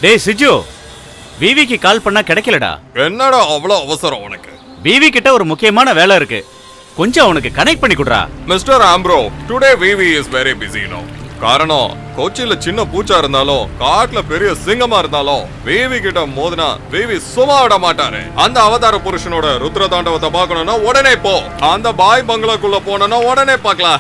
டேய் சிஜு, விவிக்கு கால் பண்ணா கிடைக்கலடா. என்னடா அவ்வளோ அவசரம் உனக்கு? விவி கிட்ட ஒரு முக்கியமான வேலை இருக்கு, கொஞ்சம் அவனுக்கு கனெக்ட் பண்ணி கொடுறா. Mister Ambro, today VV is very busy no. காரணம், கொச்சியில சின்ன பூச்சா இருந்தாலும் காட்டுல பெரிய சிங்கமா இருந்தாலும் விவி கிட்ட மோதினா விவி சும்மா விட மாட்டாரு. அந்த அவதார புருஷனோட ருத்ர தாண்டவத்தை பார்க்கணும்னா உடனே போ. அந்த பாய் பங்களாக்குள்ள போனா உடனே பார்க்கலாம்.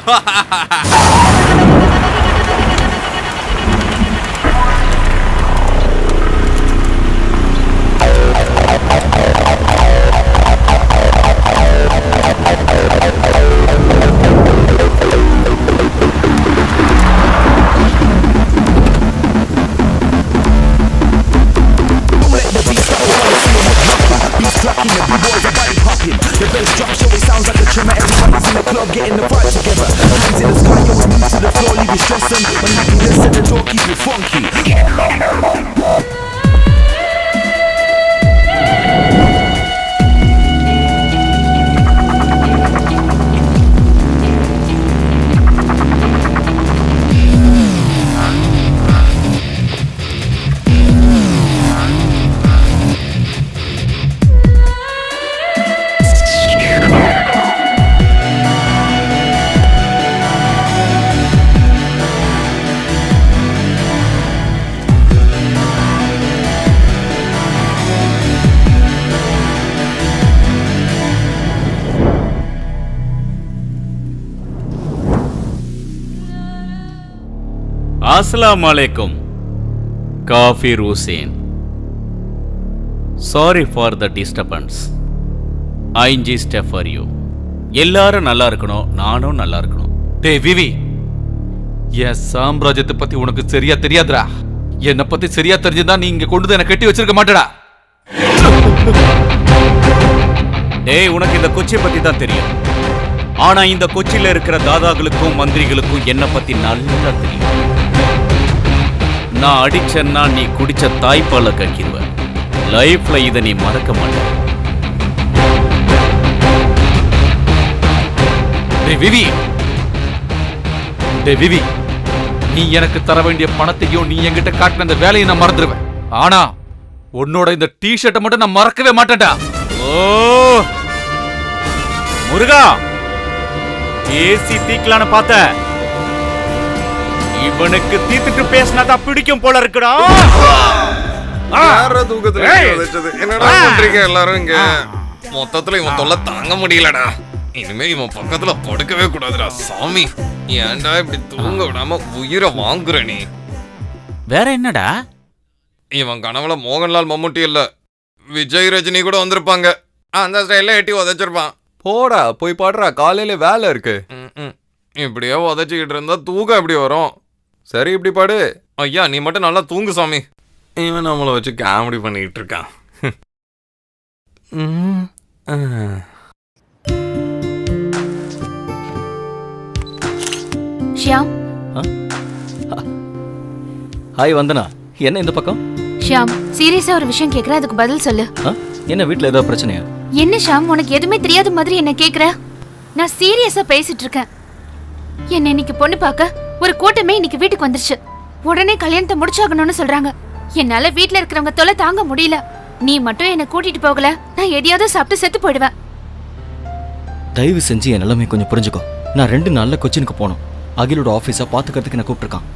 The bass drop so it sounds like a tremor. Everybody's in the club getting the vibe together. Hands in the sky, yo, we move to the floor, leave you stressing. When you can listen the door, keep it funky. அஸ்ஸலாமு அலைக்கும். Kafeer Hussain. Sorry for the disturbance. I just for you. எல்லாரும் நல்லா இருக்கணும், நானும் நல்லா இருக்கணும். டேய் விவி, என் சாம்ராஜ்யத்தை பத்தி உனக்கு சரியா தெரியாதுடா. என்னை பத்தி சரியா தெரிஞ்சுதான் நீ இங்க கொண்டு என்ன கட்டி வச்சிருக்க மாட்டடா. டேய், உனக்கு இந்த கொச்சியை பத்தி தான் தெரியும். ஆனா இந்த கொச்சியில இருக்கிற தாதாக்களுக்கும் மந்திரிகளுக்கும் என்ன பத்தி நல்லா தெரியும். நான் அடிச்சேன்னா நீ குடிச்ச தாய்ப்பால கக்கிடுவ. லைஃப்ல இதை நீ மறக்க மாட்ட. டேய் விவி, நீ எனக்கு தர வேண்டிய பணத்தையும் நீ என்கிட்ட காட்டின அந்த வேலையை நான் மறந்துடுவேன். ஆனா உன்னோட இந்த டி-ஷர்ட்டை மட்டும் நான் மறக்கவே மாட்டேன்டா. ஓ முருகா, ஏசி தீக்கலான்னு பார்த்த, இவனுக்கு தீத்துட்டு பேசினாதான் பிடிக்கும் போல இருக்குடா. என்னடா பண்றீங்க எல்லாரும் இங்க? மொத்தத்துல இவன் தொல்லை தாங்க முடியலடா. இனிமே இவன் பக்கத்துல படுக்கவே கூடாதுடா. சாமி, ஏன்டா இப்படி தூங்க விடாம உயிரை வாங்குற நீ? வேற என்னடா? இவன் கனவுல மோகன்லால் மம்முட்டி இல்ல, விஜய் ரஜினி கூட வந்திருப்பாங்க. அந்த ஸ்டைல எட்டி உதைச்சிருப்பான். போடா போய் பாடுறா, காலையில வேலை இருக்கு. இப்படியே உதச்சிக்கிட்டு இருந்தா தூக்கம் எப்படி வரும்? சரி இப்படி பாடு. ஐயா நீ மட்டும் நல்லா தூங்கு சாமி. இவன் நம்மளை வச்சு காமெடி பண்ணிக்கிட்டு இருக்கான். ஷியாம். ஹாய் வந்தனா, என்ன இந்த பக்கம்? ஷியாம், சீரியஸா ஒரு விஷயம் கேக்குற, அதுக்கு பதில் சொல்லு. என்ன வீட்ல ஏதாவது பிரச்சனையா? என்ன ஷியாம், உனக்கு எதுவுமே தெரியாத மாதிரி என்ன கேக்குற? நான் சீரியஸா பேசிட்டு இருக்கேன். என்ன இன்னைக்கு பொண்ணு பார்க்க ஒரு கூட்டமே இன்னைக்கு வீட்டுக்கு வந்துருச்சு. உடனே கல்யாணத்தை முடிச்சாகணும்னு சொல்றாங்க. என்னால வீட்ல இருக்கிறவங்க தொலை தாங்க முடியல. நீ மட்டும் என்ன கூட்டிட்டு போகல, நான் எதையாவது சாப்பிட்டு செத்து போயிடுவேன். தயவு செஞ்சு என் நிலைமை கொஞ்சம் புரிஞ்சுக்கோ. நான் 2 நாள்ல கொச்சினுக்கு போகணும். அகிலோட ஆபீஸா பாத்துக்கிறதுக்கு என்ன கூப்பிட்டுருக்கான்.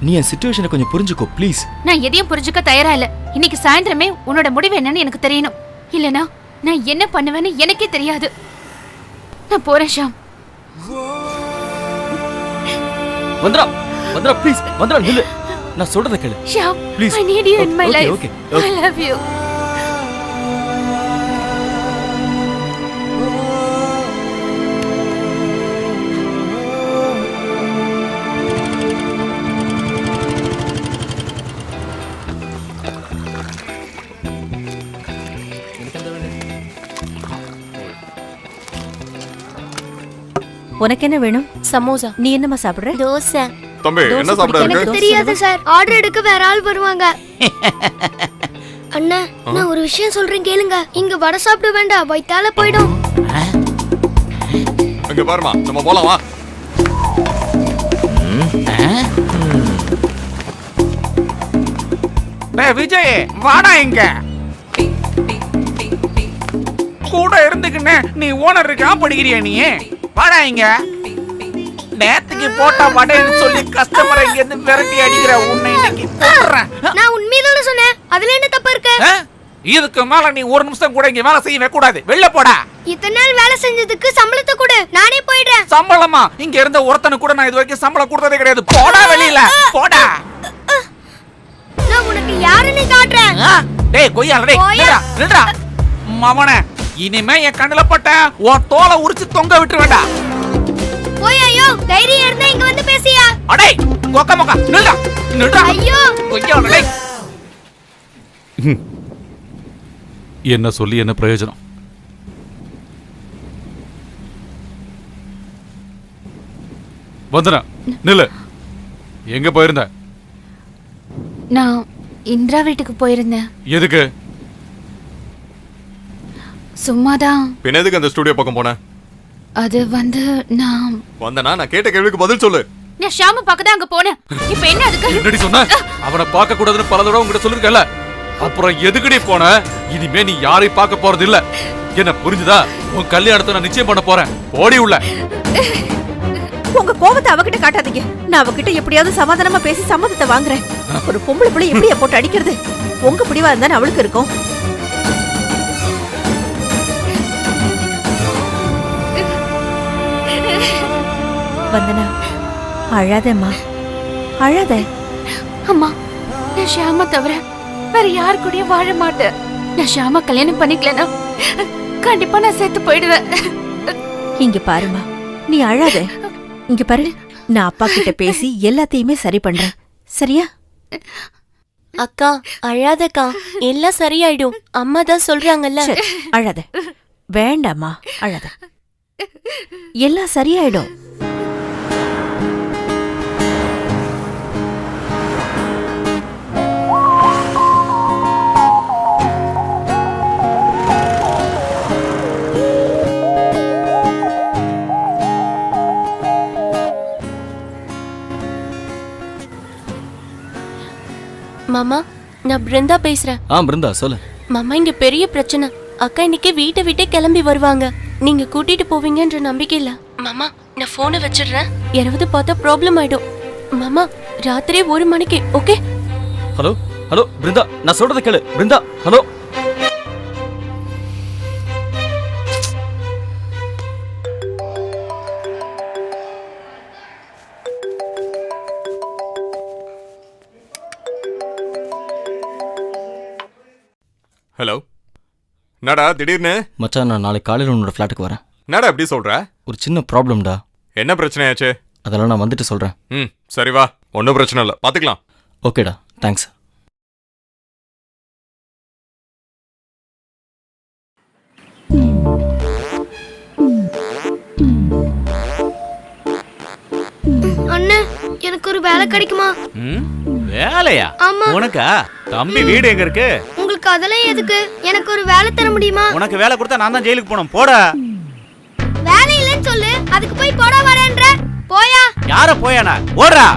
நீ என் சிச்சுவேஷனை கொஞ்சம் புரிஞ்சுக்கோ ப்ளீஸ். நான் எதையும் புரிஞ்சுக்க தயாரா இல்ல. இன்னைக்கு சாயந்தரமே உன்னோட முடிவு என்னன்னு எனக்கு தெரியணும். இல்லனா நான் என்ன பண்ணுவேன்னு எனக்கே தெரியாது. நான் போறேன் ஷாம். வந்தரா வந்தரா ப்ளீஸ், வந்தரா நில்லு. நான் சொல்றத கேளு Sham. Please. I need you in my life. Okay. I love you. உனக்கு என்ன வேணும்? சமோசா. நீ என்னமா சாப்பிடுற? தோசை. தம்பி என்ன சாப்பிட இருக்கு? எனக்கு தெரியாது சார், ஆர்டர் எடுக்க வேற ஆள் வருவாங்க. அண்ணா, நான் ஒரு விஷயம் சொல்றேன் கேளுங்க. இங்க வடை சாப்பிட வேண்டாம், வயித்தால போய்டும். இங்க பாருமா, நம்ம போலாம் வா. விஜய் வாடா இங்க. கூட இருந்துக்குன்னு நீ ஓனருக்கா படிக்கிறியா நீ? வாடா இங்க. நேத்துக்கு போட்டா படேன்னு சொல்லி கஸ்டமரை இங்க இருந்து விரட்டி அடிக்கிற உன்னை இன்னைக்கு போடுறேன். நான் உண்மையில சொன்னேன். அதுல என்ன தப்பு இருக்கு? இதுக்கு மேல நீ ஒரு நிமிஷம் கூட இங்க வேலை செய்யவே கூடாது. வெளில போடா. இத்தனை நாள் வேலை செஞ்சதுக்கு சம்பளத்தை கொடு, நானே போயிடுறேன். சம்பளமா? இங்க இருந்த ஒருத்தனு கூட நான் இது வரைக்கும் சம்பளம் கொடுத்ததே கிடையாது. போடா வெளியில போடா. நான் உனக்கு யாருன்னு காட்டுறேன். டேய் கொய்யால டேய் நில்றா நில்றா. மவனே இனிமே என் கண்ணுல பட்ட உன் தோலை உரிச்சு தொங்க விட்டு வேண்டாம். போய் ஐயோ, தைரியம் இருந்தா இங்க வந்து பேசியா. அடே கொக்க மொக்க நில்றா நில்றா. ஐயோ கொய்யால டேய். என்ன சொல்லி என்ன பிரயோஜனம்? வந்தனா நில்லு. எங்க போயிருந்த? நான் இந்திரா வீட்டுக்கு போயிருந்தேன். எதுக்கு? சும்மாதான். பின்ன எதுக்கு அந்த ஸ்டுடியோ பக்கம் போன? அது வந்து நான் நான் கேட்ட கேள்விக்கு பதில் சொல்லு. நான் ஷாம பார்க்க தான் அங்க போனேன். இப்போ என்ன அதுக்கு? என்னடி சொன்ன? அவனை பார்க்க கூடாதுன்னு பல தடவை உங்ககிட்ட சொல்லிருக்கல. அப்புறம் எதுக்குடி போன? இனிமே நீ யாரையும் பார்க்க போறது இல்ல. என்ன புரிஞ்சுதா? உன் கல்யாணத்தை நான் நிச்சயம் பண்ண போறேன். ஓடி உள்ள. உங்க கோபத்தை அவகிட்ட காட்டாதீங்க. நான் அவகிட்ட எப்படியாவது சமாதானமா பேசி சம்மதத்தை வாங்குறேன். ஒரு பொம்பளை பிள்ளை எப்படியா போட்டு அடிக்கிறது? உங்க பிடிவா இருந்தா அவளுக்கு இருக்கும். வந்தனா அழாதேம்மா, அழாத. அம்மா, நான் ஷாம தவிர வேற யாரு கூடயும் வாழ மாட்டேன். நான் ஷாம கல்யாணம் பண்ணிக்கலனா கண்டிப்பா நான் செத்து போயிடுவேன். இங்க பாருமா, நீ அழாத. இங்க பாரு, நான் அப்பா கிட்ட பேசி எல்லாத்தையுமே சரி பண்றேன். சரியா? அக்கா அழாதக்கா, எல்லாம் சரியாயிடும். அம்மா தான் சொல்றாங்கல்ல. அழாத, வேண்டாமா, அழாத. எல்லாம் சரியாயிடும். மாமா, நான் பிருந்தா பேசுறேன். பிருந்தா சொல்லு. மாமா, இங்க பெரிய பிரச்சனை. அக்கா இன்னைக்கு வீட்டை விட்டே கிளம்பி வருவாங்க. நீங்க கூட்டிட்டு போவீங்கன்ற நம்பிக்கை இல்ல. மாமா, நான் போனை வச்சிடுறேன். யாராவது பார்த்தா ப்ராப்ளம் ஆயிடும். மாமா, ராத்திரி 1 மணிக்கு. ஓகே? ஹலோ ஹலோ பிருந்தா, நான் சொல்றத கேளு. பிருந்தா ஹலோ. ஹலோ. என்னடா திடீர்னு? மச்சான், நான் நாளைக்கு காலையில் உன்னோட ஃப்ளாட்டுக்கு வரேன். என்னடா எப்படி சொல்ற? ஒரு சின்ன ப்ராப்ளம்டா. என்ன பிரச்சனையாச்சு? அதெல்லாம் நான் வந்துட்டு சொல்றேன். சரி வா, ஒன்றும் பிரச்சனை இல்லை, பார்த்துக்கலாம். ஓகேடா, தேங்க்ஸ். அண்ணா, எனக்கு ஒரு வேலை கிடைக்குமா? வேலையா? ஆமா. உனக்கா? தம்பி வீடு எங்க இருக்கு? உங்களுக்கு அதெல்லாம் எதுக்கு? எனக்கு ஒரு வேலை தர முடியுமா? உனக்கு வேலை கொடுத்தா நான் தான் ஜெயிலுக்கு போகணும். போடா. வேலை இல்லைன்னு சொல்லு, அதுக்கு போய் போடா வரேன்ற. போயா. யார போயானா? ஓடுறா.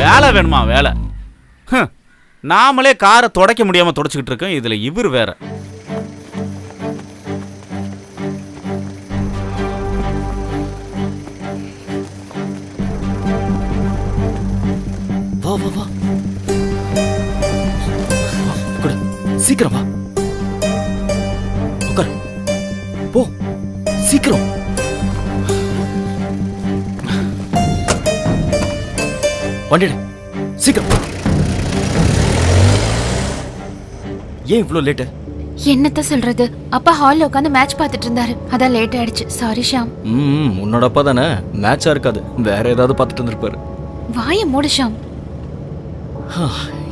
வேலை வேணுமா? வேலை. நாமளே காரை துடைக்க முடியாம துடைச்சுக்கிட்டு இருக்கோம், இதுல இவர் வேற. வா வா வா, கூட சீக்கிரம் வா. உட்கார், போ சீக்கிரம். வண்டிடு சீக்கிரம். ஏன் இவ்வளோ லேட்டு? என்னத்த சொல்றது, அப்பா ஹால்ல உட்காந்து மேட்ச் பார்த்துட்டு இருந்தாரு, அதான் லேட் ஆயிடுச்சு. சாரி ஷாம். உன்னோட அப்பா தானே, மேட்சா இருக்காது, வேற ஏதாவது பார்த்துட்டு இருந்திருப்பாரு. வாய மூடு ஷாம்.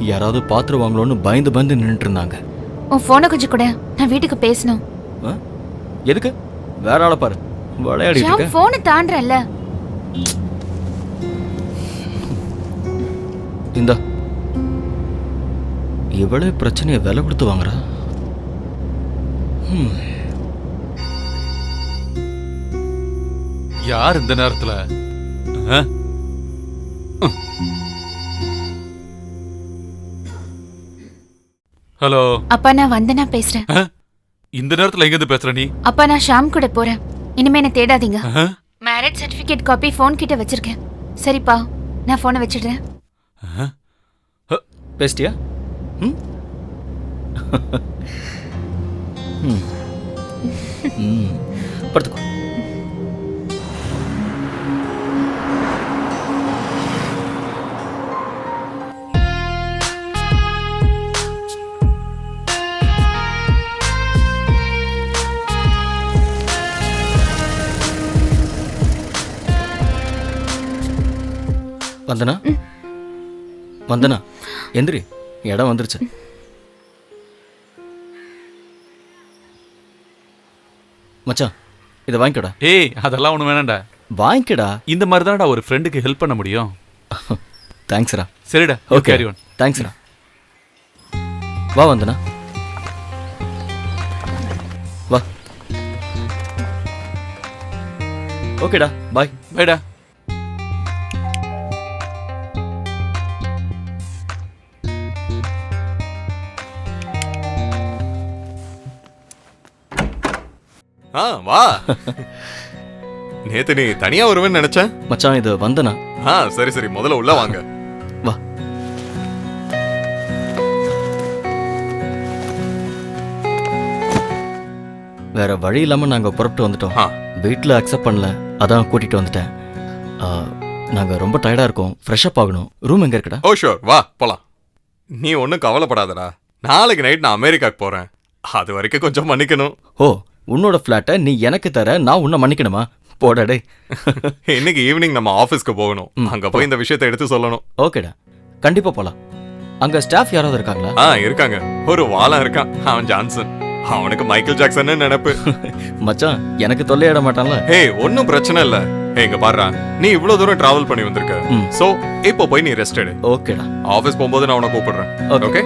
யாராவது பாத்துருவாங்களோன்னு பயந்து பயந்து நின்றுட்டு இருந்தாங்க. உன் போனை கொஞ்சம் கூட, நான் வீட்டுக்கு பேசணும். எதுக்கு? வேற ஆளை பாரு, விளையாடிட்டு ஷாம், இருக்க. போனை தாண்டறல்ல. இந்த இவளே பிரச்சனையை விலை கொடுத்து வாங்குறா. யார் இந்த நேரத்துல? ஹலோ அப்பா நான் வந்தனா பேசுறேன். இந்த நேரத்துல எங்க இருந்து பேசுற நீ? அப்பா நான் ஷாம் கூட போறேன். இனிமே என்ன தேடாதீங்க. ஆ? மேரேஜ் சர்டிபிகேட் காப்பி ஃபோன் கிட்ட வச்சிருக்கேன். சரிப்பா நான் போனை வச்சிடுறேன். பேசிட்டியா? ம் ம். ம். படுத்துக்கோ. வந்தனா வந்தனா எந்திரி, இடம் வந்துருச்சு. மச்சான் இதை வாங்கிக்கடா. ஏய் அதெல்லாம் ஒண்ணு வேணாம்டா. வாங்கிக்கடா. இந்த மாதிரி தான்டா ஒரு ஃப்ரெண்டுக்கு ஹெல்ப் பண்ண முடியும். தேங்க்ஸ்ரா. சரிடா. Okay carry on. தேங்க்ஸ்ரா. வா வந்தனா வா. ஓகேடா பாய். பைடா. வா. நேத்து நீ தனியா வருவேன்னு நினைச்சேன். மச்சான் இது வந்தனா. சரி சரி, முதல்ல உள்ள வாங்க. வா. வேற வழி இல்லாம நாங்க புறப்பட்டு வந்துட்டோம். வீட்டில் அக்செப்ட் பண்ணல, அதான் கூட்டிட்டு வந்துட்டேன். நாங்க ரொம்ப டயர்டா இருக்கோம், ஃப்ரெஷ் அப் ஆகணும். ரூம் எங்க இருக்குடா? ஓ ஷூர், வா போலாம். நீ ஒன்றும் கவலைப்படாதடா. நாளைக்கு நைட் நான் அமெரிக்காக்கு போறேன். அது வரைக்கும் கொஞ்சம் மன்னிக்கணும். ஓ, உன்னோட ஃபிளாட்டை நீ எனக்கு தர, நான் உன்னை மன்னிக்கணுமா? போடாடே. இன்னைக்கு ஈவினிங் நம்ம ஆபீஸ்க்கு போகணும். அங்க போய் இந்த விஷயத்தை எடுத்து சொல்லணும். ஓகேடா, கண்டிப்பா போலாம். அங்க ஸ்டாஃப் யாராவது இருக்காங்களா? இருக்காங்க. ஒரு வாளம் இருக்கான், அவன் ஜான்சன். அவனுக்கு மைக்கேல் ஜாக்சன் நினைப்பு. மச்சான் எனக்கு தொல்லையிட மாட்டான்ல? ஒன்னும் பிரச்சனை இல்ல. எங்க பாரு, நீ இவ்வளவு தூரம் டிராவல் பண்ணி வந்திருக்க. சோ இப்போ போய் நீ ரெஸ்ட் எடு. ஓகேடா. ஆபீஸ் போகும்போது நான் உன்னை கூப்பிடுறேன். ஓகே?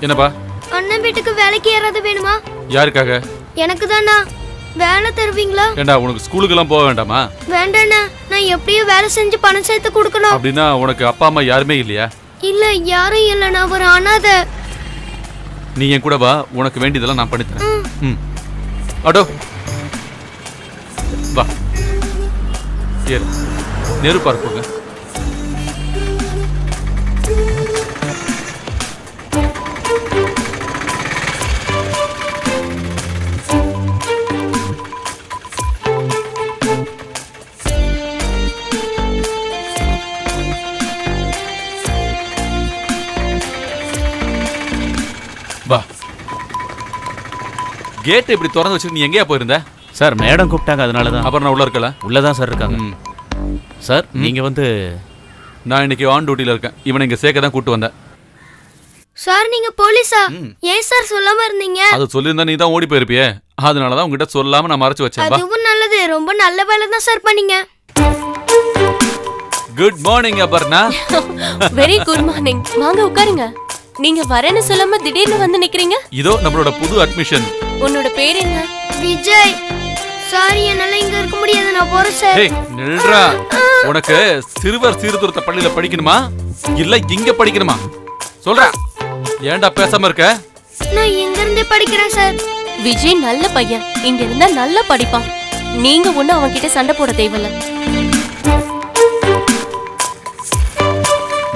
என்னப்பா? அண்ணன் வீட்டுக்கு வேலைக்கு யாராவது வேணுமா? யாருக்காக? எனக்கு தானா. வேலை தருவீங்களா? ஏண்டா உனக்கு ஸ்கூலுக்கு எல்லாம் போக வேண்டாமா? வேண்டாண்ணா, நான் எப்படியும் வேலை செஞ்சு பணம் சேர்த்து கொடுக்கணும். அப்படின்னா உனக்கு அப்பா அம்மா யாருமே இல்லையா? இல்ல, யாரும் இல்ல, நான் ஒரு அனாதை. நீ என் கூட வா, உனக்கு வேண்டியதெல்லாம் நான் பண்ணி தரேன். ம். அடோ வா. ஏறு. நெரு பார்ப்போங்க. வா. கேட் இப்படி திறந்து வச்சுட்டு நீ எங்கேயா போயிருந்த? சார் மேடம் கூப்பிட்டாங்க, அதனால தான். அப்புறம் நான் உள்ள இருக்கல. உள்ளதான் சார் இருக்காங்க. சார் நீங்க வந்து, நான் இன்னைக்கு ஆன் டியூட்டில இருக்கேன். இவனை இங்க சேர்க்க தான் கூட்டு வந்தேன். சார் நீங்க போலீஸா? ஏன் சார் சொல்லாம இருந்தீங்க? அது சொல்லியிருந்தா நீ தான் ஓடி போயிருப்பியே. அதனாலதான் உங்ககிட்ட சொல்லாம நான் மறைச்சு வச்சேன். அதுவும் நல்லது, ரொம்ப நல்ல வேலை தான் சார் பண்ணீங்க. Good morning Aparna. Very good morning. வாங்க உட்காருங்க. நீங்க வரேன்னு சொல்லாம திடீர்னு வந்து நிக்கிறீங்க. இதோ நம்மளோட புது அட்மிஷன். உன்னோட பேர் என்ன? விஜய். சாரி, என்னால இங்க இருக்க முடியாது, நான் போறேன் சார். ஏய் நில்றா. உனக்கு சிறுவர் சீர்திருத்த பள்ளியில படிக்கணுமா இல்ல இங்க படிக்கணுமா? சொல்றா. ஏன்டா பேசாம இருக்க? நான் இங்க இருந்தே படிக்கிறேன் சார். விஜய் நல்ல பையன், இங்க இருந்தா நல்லா படிப்பான். நீங்க ஒண்ணு அவன் கிட்ட சண்டை போட தேவையில்ல.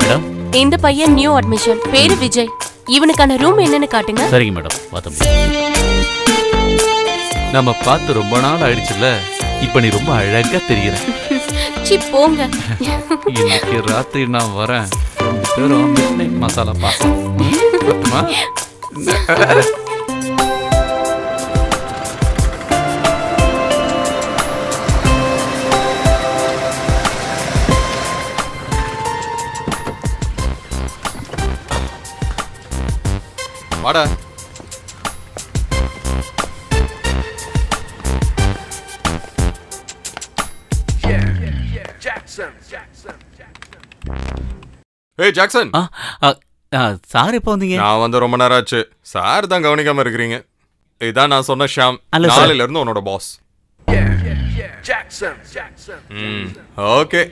மேடம், இந்த பையன் நியூ அட்மிஷன், பேரு விஜய். இவனுக்கான ரூம் என்னன்னு காட்டுங்க. சரிங்க மேடம். பார்த்தோம். நம்ம பார்த்து ரொம்ப நாள் ஆயிடுச்சுல்ல. இப்ப நீ ரொம்ப அழகா தெரியற. சி போங்க. இன்னைக்கு ராத்திரி நான் வரேன். ரெண்டு பேரும் மிட்நைட் மசாலா பாப்போம். வாடா. ஏய் ஜாக்சன், சார் எப்போ வந்தீங்க? நான் வந்து ரொம்ப நேரம் ஆச்சு. சார் தான் கவனிக்காம இருக்கிறீங்க. இதான் நான் சொன்ன ஷாம், அல்ல சார். நாளையில இருந்து உன்னோட பாஸ். ஓகே,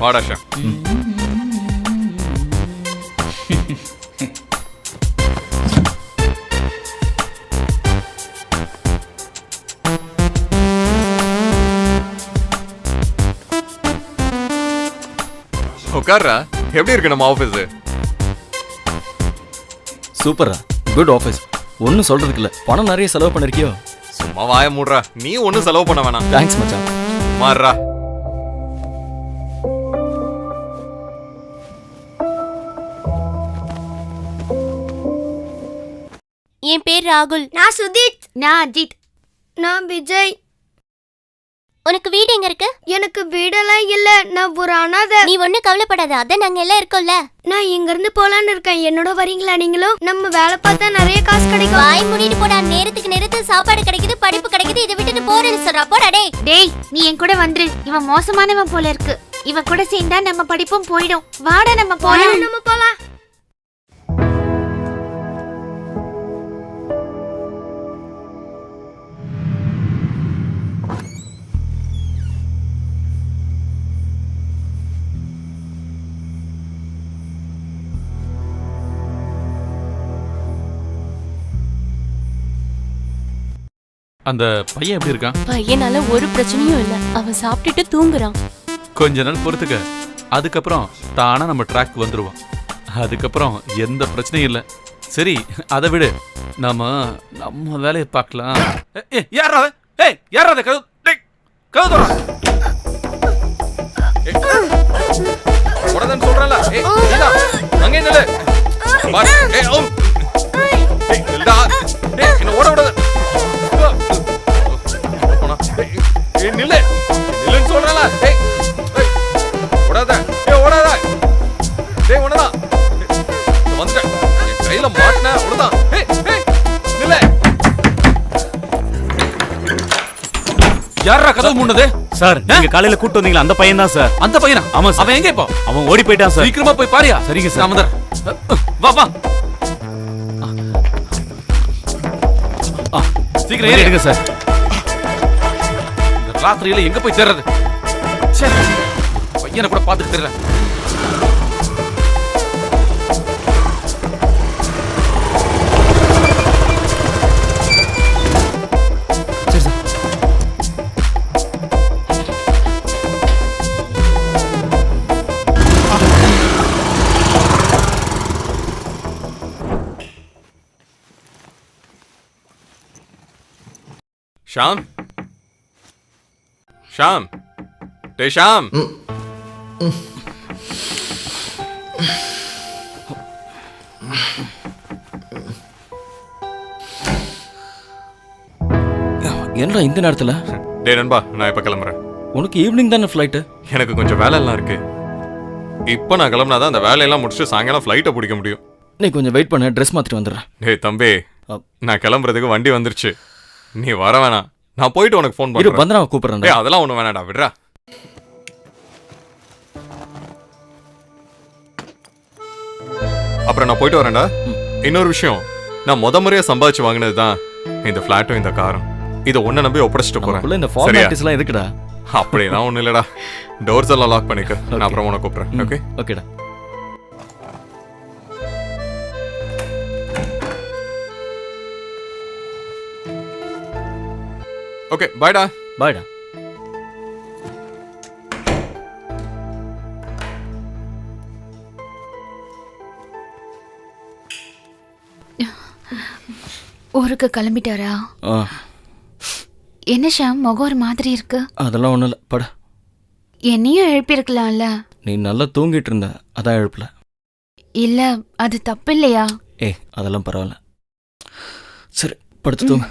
வாடா ஷாம். உட்கார்றா. எப்படி இருக்கு நம்ம ஆபீஸ்? சூப்பரா, குட் ஆஃபீஸ். ஒன்றும் சொல்றதுக்கு இல்லை, பணம் நிறைய செலவு பண்ணிருக்கியோ? சும்மா வாய மூடுறா. நீ ஒன்னும் செலவு பண்ண வேணாம். தேங்க்ஸ் மச்சான். மாறுறா. என் பேர் ராகுல். நான் சுதீத். நான் அஜித். நான் விஜய். உனக்கு வீடு எங்க இருக்கு? எனக்கு வீடெல்லாம் இல்ல, நான் ஒரு அனாதை. நீ ஒண்ணு கவலைப்படாத, அதான் நாங்க எல்லாம் இருக்கோம்ல. நான் இங்க இருந்து போலான்னு இருக்கேன். என்னோட வரீங்களா நீங்களும்? நம்ம வேலை பார்த்தா நிறைய காசு கிடைக்கும். வாய் மூடிட்டு போடா. நேரத்துக்கு நேரத்துக்கு சாப்பாடு கிடைக்குது, படிப்பு கிடைக்குது, இதை விட்டுட்டு போறேன்னு சொல்றா. போடா டேய். டேய் நீ என் கூட வந்துரு. இவன் மோசமானவன் போல இருக்கு. இவன் கூட சேர்ந்தா நம்ம படிப்பும் போயிடும். வாடா நம்ம போலாம். நம்ம போலாம். அந்த பையன் எப்படி இருக்கான்? பையனால ஒரு பிரச்சனையும் இல்ல. அவன் சாப்பிட்டுட்டு தூங்குறான். கொஞ்ச நாள் பொறுத்துக்க, அதுக்கப்புறம் தானா நம்ம ட்ராக் வந்துருவான். அதுக்கப்புறம் எந்த பிரச்சனையும் இல்லை. சரி, அதை விடு, நம்ம வேலையை பார்க்கலாம். யாரா? ஏய் யாரா? கதவு கதவு உடனே சொல்றல. ஏய் நில்லா. அங்கே நில்லு. பாரு. ஏய் ஓ. ஏய் நில்லா. ஏய் என்ன ஓட ஓட. போனா. ஏய் நில்லு. நில்லுன்னு சொல்றல. ஏய். ஏய். ஓடாத. ஏய் ஓடாத. டேய் ஒண்ணா. வந்து கையில மாட்டன அவ்வளவுதான். ஏய் ஏய் நில்லு. யாரா கதவு மூடுனது? சார் நீங்க காலையில கூட்டு வந்தீங்களா அந்த பையன் தான் சார். அந்த பையனா? ஆமா சார். அவன் எங்க இப்போ? அவன் ஓடி போயிட்டான் சார். சீக்கிரமா போய் பாரியா. சரிங்க சார். நான் வந்துடுறேன். வா வா. சீக்கிரம் ஏறி எடுங்க சார். இந்த ராத்திரியில எங்க போய் தேடுறது? பையனை கூட பார்த்துட்டு தேடுறேன். ஷாம். ஷாம். டேய் ஷாம். என்னடா இந்த நேரத்துல? டேய் நண்பா, நான் இப்ப கிளம்புறேன். உனக்கு ஈவினிங் தானே ஃப்ளைட்டு? எனக்கு கொஞ்சம் வேலை எல்லாம் இருக்கு. இப்ப நான் கிளம்புனாதான் அந்த வேலையெல்லாம் முடிச்சுட்டு சாயங்காலம் ஃப்ளைட்டை பிடிக்க முடியும். நீ கொஞ்சம் வெயிட் பண்ண, ட்ரெஸ் மாத்திட்டு வந்துடுறேன். டேய் தம்பி, நான் கிளம்புறதுக்கு வண்டி வந்துருச்சு. நீ வர வேணாம், நான் போயிட்டு உனக்கு ஃபோன் இரு, பண்றேன். பந்தனா கூப்பிடுறேன். டேய் அதெல்லாம் ஒண்ணு வேணாடா, விடுறா. அப்புறம் நான் போயிட்டு வரேன்டா. இன்னொரு விஷயம், நான் முறையா சம்பாதிச்சு வாங்கினது தான் இந்த ஃபிளாட்டும் இந்த காரும். இதை ஒன்ன நம்பி ஒப்படைச்சிட்டு போறேன். இந்த ஃபார்மாலிட்டிஸ் எல்லாம் இருக்குடா. அப்படியெல்லாம் ஒண்ணும் இல்லடா. டோர்ஸ் எல்லாம் லாக் பண்ணிக்க. நான் அப்புறம் உனக்கு கூப்பிடுறேன். ஓகே ஓகேடா. ஓகே பாய்டா. பாய்டா. ஊருக்கு கிளம்பிட்டாரா? என்ன ஷாம், முகம் ஒரு மாதிரி இருக்கு. அதெல்லாம் ஒண்ணும் இல்ல, பட. என்னையும் எழுப்பியிருக்கலாம்ல. நீ நல்லா தூங்கிட்டு இருந்த, அதான் எழுப்பல. இல்ல அது தப்பு இல்லையா? ஏய் அதெல்லாம் பரவாயில்ல. சரி படுத்து தூங்க.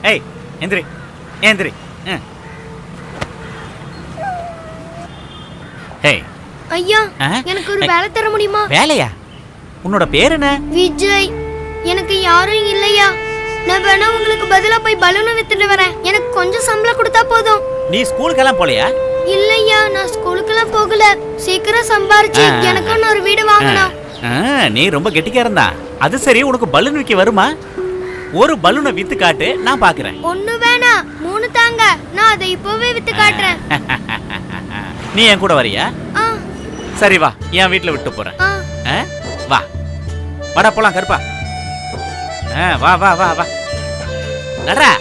ஏய் எந்திரி எந்திரி. ஏய் ஐயா ஆ? எனக்கு ஒரு வேலை தர முடியுமா? வேலையா? உன்னோட பேர் என்ன? விஜய். எனக்கு யாரும் இல்லையா? நான் வேணா உங்களுக்கு பதிலா போய் பலூனை வித்துட்டு வரேன். எனக்கு கொஞ்சம் சம்பளம் கொடுத்தா போதும். நீ ஸ்கூலுக்கெல்லாம் போலையா? இல்லையா, நான் ஸ்கூலுக்குலாம் போகல. சீக்கிரம் சம்பாரிச்சு எனக்கு ஒரு வீடு வாங்கணும். நீ ரொம்ப கெட்டிக்காரன் தான். அது சரி, உனக்கு பலூன் விற்க வருமா? ஒரு பலூனை வித்து காட்டு, நான் பாக்குறேன். ஒண்ணு வேணாம், 3 தாங்க. நான் அதை இப்பவே வித்து காட்டுறேன். நீ என் கூட வரியா? ஆ, சரி வா, என் வீட்டுல விட்டு போறேன். ஆ. வா வாடா போலாம் கருப்பா. வா வா வா வா நடரா.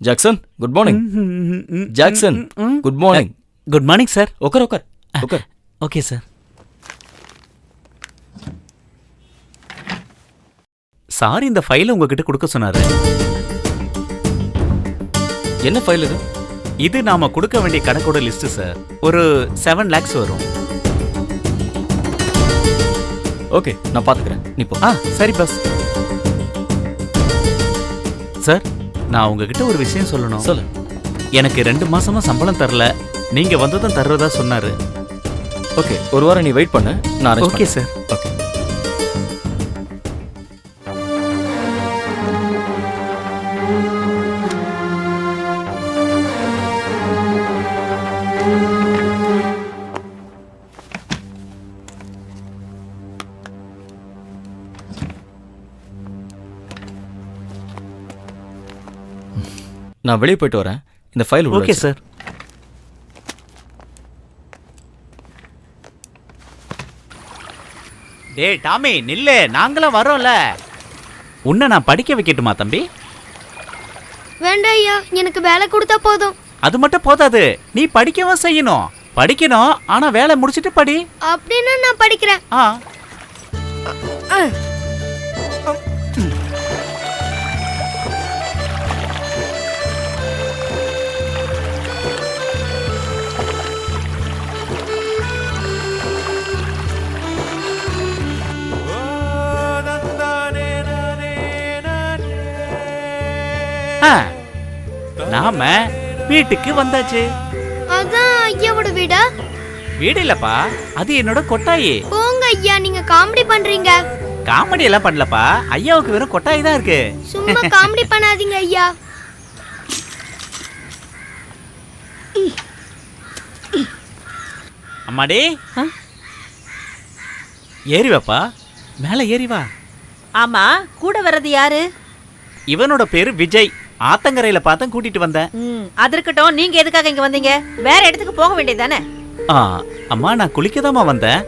Jackson good morning. Jackson good morning. Good morning sir. உட்கார் உட்கார் உட்கார். Okay sir. சார் இந்த ஃபைலை உங்ககிட்ட கொடுக்க சொன்னாரு. என்ன ஃபைல் இது? இது நாம கொடுக்க வேண்டிய கணக்கோட லிஸ்ட் சார். ஒரு 7 lakhs வரும். ஓகே, நான் பாத்துக்கிறேன். நீ போ. சரி பஸ். சார், நான் உங்ககிட்ட ஒரு விஷயம் சொல்லணும். சொல்லு. எனக்கு 2 மாசமா சம்பளம் தரல. நீங்க வந்ததும் தர்றதா சொன்னாரு. ஓகே, ஒரு வாரம் நீ வெயிட் பண்ணு, நான் அரேஞ்ச் ஓகே பண்றேன். சார். ஓகே. நான் வெளியே போயிட்டு வரேன். இந்த ஃபைல் ஓகே சார். டேய் டாமி நில்லு, நாங்களும் வரோம்ல. உன்னை நான் படிக்க வைக்கட்டுமா தம்பி? வேண்டாம் ஐயா, எனக்கு வேலை கொடுத்தா போதும். அது மட்டும் போதாது, நீ படிக்கவும் செய்யணும். படிக்கணும், ஆனா வேலை முடிச்சிட்டு படி. அப்படின்னா நான் படிக்கிறேன். நாம வீட்டுக்கு வந்தாச்சு. அதான் ஐயாவோட வீடா? வீடு இல்லப்பா, அது என்னோட கொட்டாயி. போங்க ஐயா, நீங்க காமெடி பண்றீங்க. காமெடி எல்லாம் பண்ணலப்பா, ஐயாவுக்கு வெறும் கொட்டாயி தான் இருக்கு. சும்மா காமெடி பண்ணாதீங்க ஐயா. அம்மாடி, ஏறி வாப்பா, மேல ஏறி வா. ஆமா, கூட வர்றது யாரு? இவனோட பேரு விஜய். ஆத்தங்கரையில பார்த்தேன், கூட்டிட்டு வந்தேன். அது இருக்கட்டும், நீங்க எதுக்காக இங்க வந்தீங்க? வேற இடத்துக்கு போக வேண்டியதானே? அம்மா, நான் குளிக்கதாமா வந்தேன்.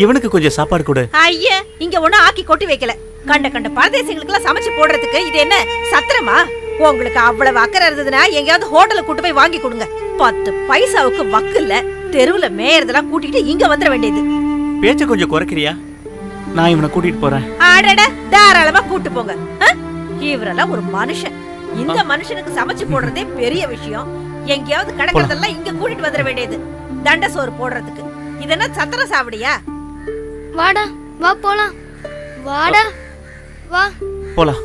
இவனுக்கு கொஞ்சம் சாப்பாடு கொடு. ஐயா, இங்க ஒண்ணும் ஆக்கி கொட்டி வைக்கல. கண்ட பரதேசிகளுக்கெல்லாம் சமைச்சு போடுறதுக்கு இது என்ன சத்திரமா? உங்களுக்கு அவ்வளவு அக்கறை இருந்ததுன்னா எங்கேயாவது ஹோட்டலுக்கு கூட்டு போய் வாங்கி கொடுங்க. 10 பைசாவுக்கு வக்கு இல்ல. தெருவுல மேயறதெல்லாம் கூட்டிட்டு இங்க வந்துட வேண்டியது. பேச்ச கொஞ்சம் குறைக்கிறியா? நான் இவனை கூட்டிட்டு போறேன். அடட, தாராளமா கூட்டு போங்க. இவரெல்லாம் ஒரு மனுஷன். இந்த மனுஷனுக்கு சமைச்சு போடுறதே பெரிய விஷயம். எங்கேயாவது கிடக்கிறதெல்லாம் இங்க கூட்டிட்டு வந்துட வேண்டியது. தண்ட சோறு போடுறதுக்கு இதென்ன சத்திர சாவடியா? வாடா, வா போலாம். வாடா, வா போலாம்.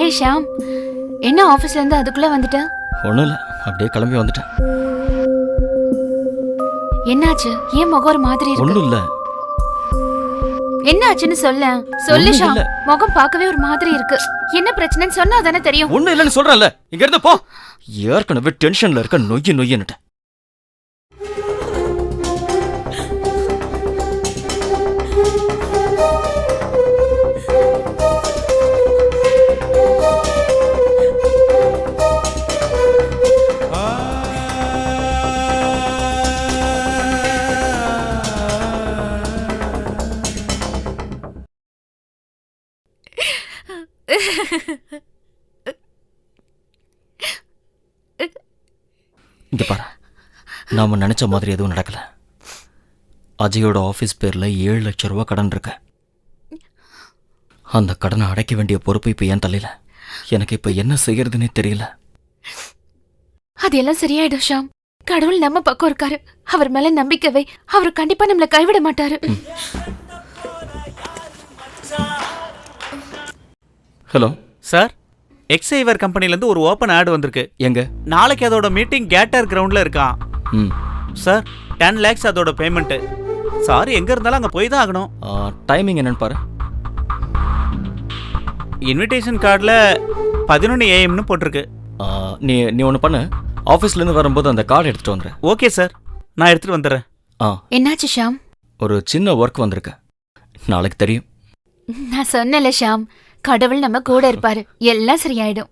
ஏய் ஷாம், என்ன ஆபீஸ்ல இருந்து அதுக்குள்ள வந்துட்ட? ஒன்றும் இல்லை, அப்படியே கிளம்பி வந்துட்டேன். என்னாச்சு? ஏன் முகம் ஒரு மாதிரி இருக்கு? ஒன்றும் இல்லை. என்னாச்சுன்னு சொல்ல. சொல்லு ஒண்ணும் ஷாம். இல்ல. முகம் பார்க்கவே ஒரு மாதிரி இருக்கு. என்ன பிரச்சனைன்னு சொன்னா தானே தெரியும். ஒன்றும் இல்லைன்னு சொல்கிறேன்ல, இங்க இருந்து போ. ஏற்கனவே டென்ஷன்ல இருக்க நொய்யுன்னுட்டு. இங்க பாரு, நாம நினைச்ச மாதிரி எதுவும் நடக்கல. அஜயோட ஆபீஸ் பேர்ல 7 லட்சம் ரூபாய் கடன் இருக்கு. அந்த கடனை அடைக்க வேண்டிய பொறுப்பு இப்ப என் தலையில. எனக்கு இப்ப என்ன செய்யறதுன்னே தெரியல. அதெல்லாம் சரியாயிடும் ஷாம். கடவுள் நம்ம பக்கம் இருக்காரு. அவர் மேல நம்பிக்கை வை. அவர் கண்டிப்பா நம்மள கைவிட மாட்டாரு. ஹலோ சார், எக்ஸைவர் கம்பெனிலேருந்து ஒரு ஓப்பன் ஆட் வந்திருக்கு. எங்க? நாளைக்கு அதோட மீட்டிங் கேட்டர் கிரவுண்டில் இருக்கான். சார், 10 lakhs அதோட பேமெண்ட்டு. சார், எங்கே இருந்தாலும் அங்கே போய் தான் ஆகணும். டைமிங் என்னன்னு பாரு. இன்விடேஷன் கார்டில் 11 AM போட்டிருக்கு. நீ நீ ஒன்று பண்ணு, ஆஃபீஸ்லேருந்து வரும்போது அந்த கார்டு எடுத்துகிட்டு வந்துடுறேன். ஓகே சார், நான் எடுத்துகிட்டு வந்துடுறேன். என்னாச்சு ஷாம்? ஒரு சின்ன ஒர்க் வந்திருக்கு, நாளைக்கு தெரியும். நான் சொன்னல ஷாம், கடவுள் நம்ம கூட இருப்பாரு. எல்லாம் சரியாயிடும்.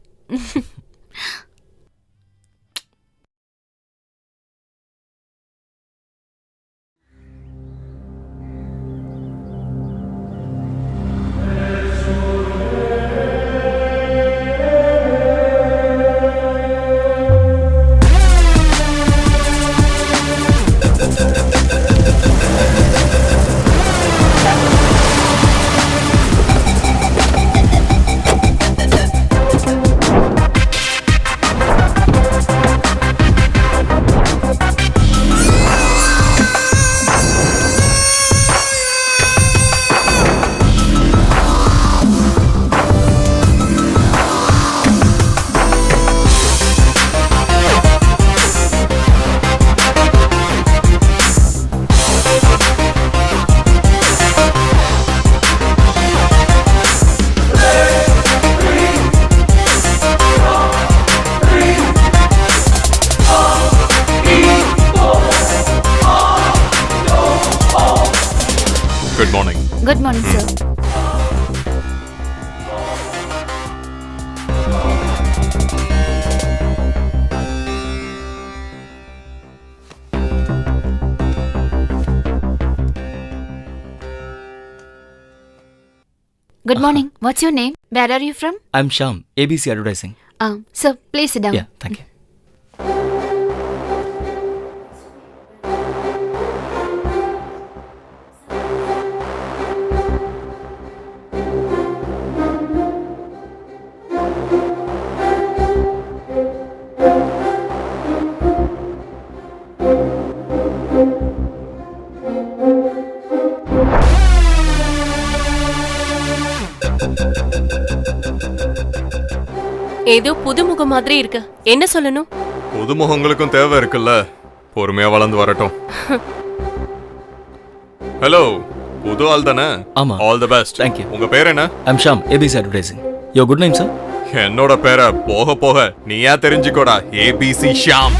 Good morning. Good morning sir. Good morning. What's your name? Where are you from? I'm Shyam, ABC Advertising. Sir, please sit down. Yeah, thank you. ஏதோ புதுமுக மாதிரி இருக்கு. என்ன சொல்லணும்? புதுமுகங்களுக்கும் தேவை இருக்குல்ல, பொறுமையா வளர்ந்து வரட்டும். ஹலோ, புது ஆள் தானே? ஆமா. All the best. Thank you. உங்க பேர் என்ன? I'm Shyam, ABC Advertising. Your good name, sir? என்னோட பேரை போக போக நீயா தெரிஞ்சுக்கோடா. ABC ஷாம்.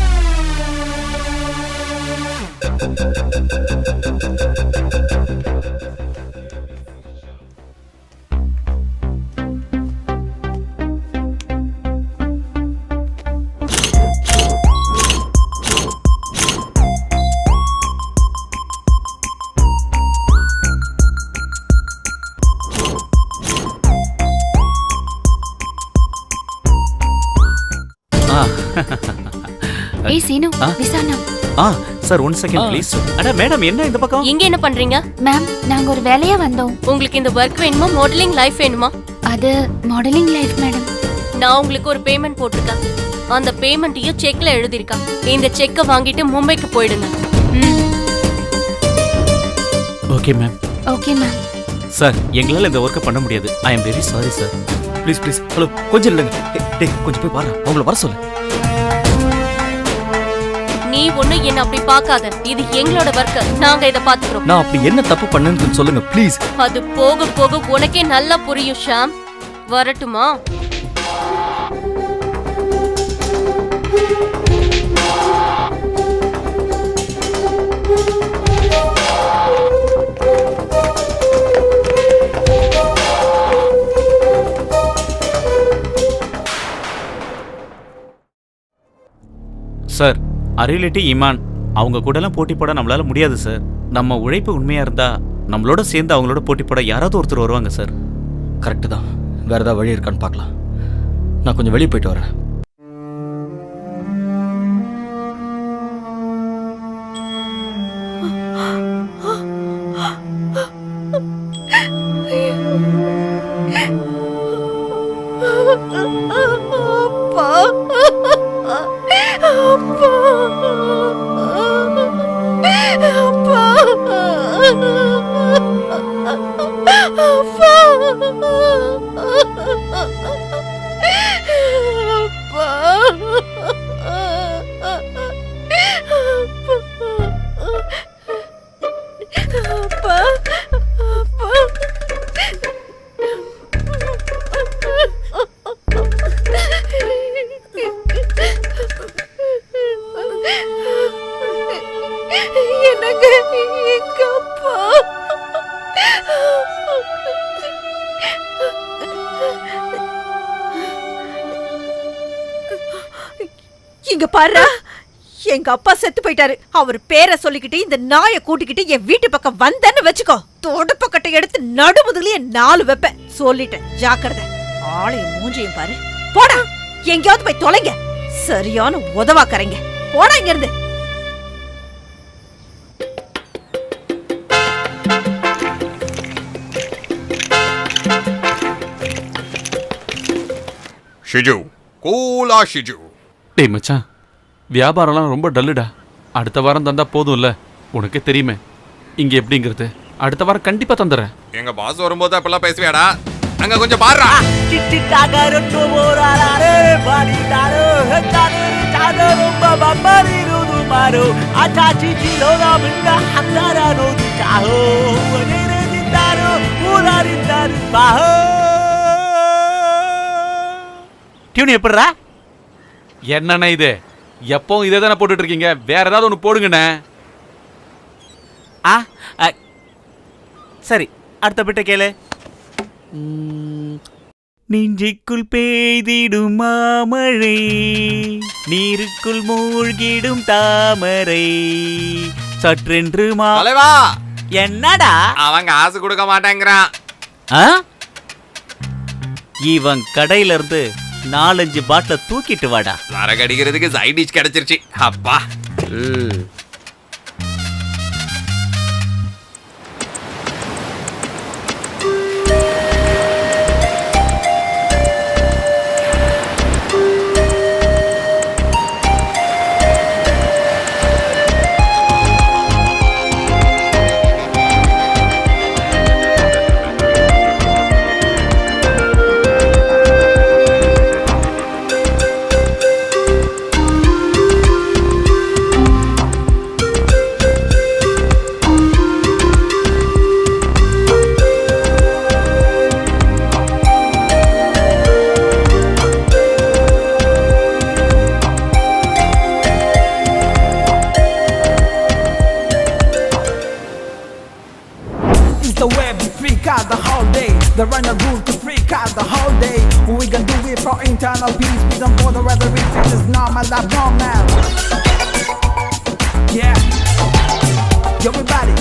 ஏய் சீனு, விசானா. Sir, 1 second please. அட மேடம், என்ன இந்த பக்கம்? இங்க என்ன பண்றீங்க? மேம், நாங்க ஒரு வேலையா வந்தோம். உங்களுக்கு இந்த ஒர்க் வேணுமா, மாடலிங் லைஃப் வேணுமா? அது மாடலிங் லைஃப் மேடம். நான் உங்களுக்கு ஒரு பேமெண்ட் போட்டிருக்கேன். அந்த பேமெண்ட்டையும் செக்ல எழுதிருக்கேன். இந்த செக்கை வாங்கிட்டு மும்பைக்கு போயிடுங்க. Okay ma'am. Okay ma'am. Sir, எங்களால் இந்த ஒர்க்கை பண்ண முடியாது. I am very sorry sir. Please please. Hello, கொஞ்சம் இல்லைங்க. டேய், கொஞ்சம் போய் பாரு, அவங்கள வர சொல்லு. நீ ஒண்ணு என்ன அப்படி பார்க்காத. இது எங்களோட ஒர்க். நாங்க இத பாத்துக்கிறோம். நான் அப்படி என்ன தப்பு பண்ணேன்னு சொல்லுங்க ப்ளீஸ். அது போக போக உனக்கே நல்லா புரியும் ஷாம். வரட்டுமா? சார், அரியலிட்டி இமான் அவங்க கூடலாம் போட்டி போட நம்மளால முடியாது சார். நம்ம உழைப்பு உண்மையா இருந்தா நம்மளோட சேர்ந்து அவங்களோட போட்டி போட யாராவது ஒருத்தர் வருவாங்க சார். கரெக்டு தான். வேற ஏதாவது வழி இருக்கான்னு பார்க்கலாம். நான் கொஞ்சம் வெளியே போயிட்டு வரேன். இங்க பாரு, எங்க அப்பா செத்து போயிட்டாரு. அவர் பேரை சொல்லிக்கிட்டு இந்த நாயை கூட்டிக்கிட்டு என் வீட்டு பக்கம் வந்தேன்னு வச்சுக்கோ, தொடுப்பக்கட்டை எடுத்து நடுமுதுலயே 4 வைப்பேன். சொல்லிட்டேன், ஜாக்கிரதை. ஆளையும் மூஞ்சியும் பாரு. போடா, எங்கேயாவது போய் தொலைங்க. சரியான உதவாக்கறீங்க. போடா இங்க இருந்து. ஷிஜு, கூலா ஷிஜு. டேய் மச்சான், வியாபாரம்லாம் ரொம்ப டல்லுடா. அடுத்த வாரம் தந்தா போதும்ல, உனக்கே தெரியுமே இங்க எப்படிங்கிறது. அடுத்த வாரம் கண்டிப்பா தந்துடுறேன். எங்க பாஸ் வரும்போது அப்பெல்லாம் பேசுவியாடா? அங்க கொஞ்சம் பாருடா. டியூன் எப்படிரா? என்னண்ணா இது? எப்பவும் இதே தானே போட்டுட்டு இருக்கீங்க, வேற ஏதாவது ஒன்று போடுங்கண்ணே. சரி, அடுத்த பிட்ட கேளு. நெஞ்சுக்குள் பெய்திடும் மாமழை, நீருக்குள் மூழ்கிடும் தாமரை, சற்றென்று தலைவா, என்னடா அவன் காசு கொடுக்க மாட்டேங்கிறான். இவன் கடையில இருந்து 4-5 பாட்டில தூக்கிட்டு வாடா. சரக்கு அடிக்கிறதுக்கு சைட் டிஷ் கிடைச்சிருச்சு. அப்பா. The web freak out the whole day. The runner rule to freak out the whole day. We can do it for internal peace. We don't bother whether it is normal or normal. Yeah. Everybody.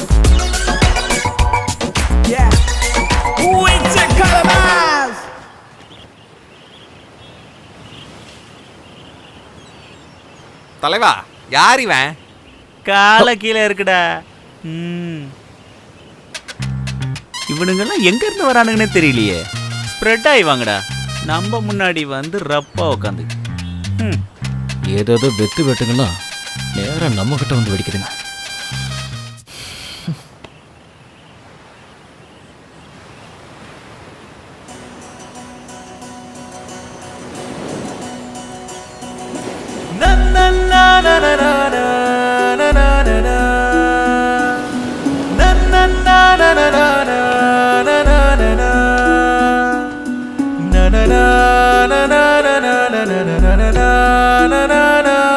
Yeah. Winter Calabash. தலைவா, யார் இவன்? கால கீழே இருக்குடா. இவனுங்கெல்லாம் எங்க இருந்து வரானுங்கன்னே தெரியலையே. Spread ஆகி வாங்கடா. நம்ம முன்னாடி வந்து ரப்பா உட்காந்து ஏதோ வெத்து வெட்டுங்களாம் நேரம் நம்ம கிட்ட வந்து வெடிக்குதுங்க. Na na na na na na na na na na na na na na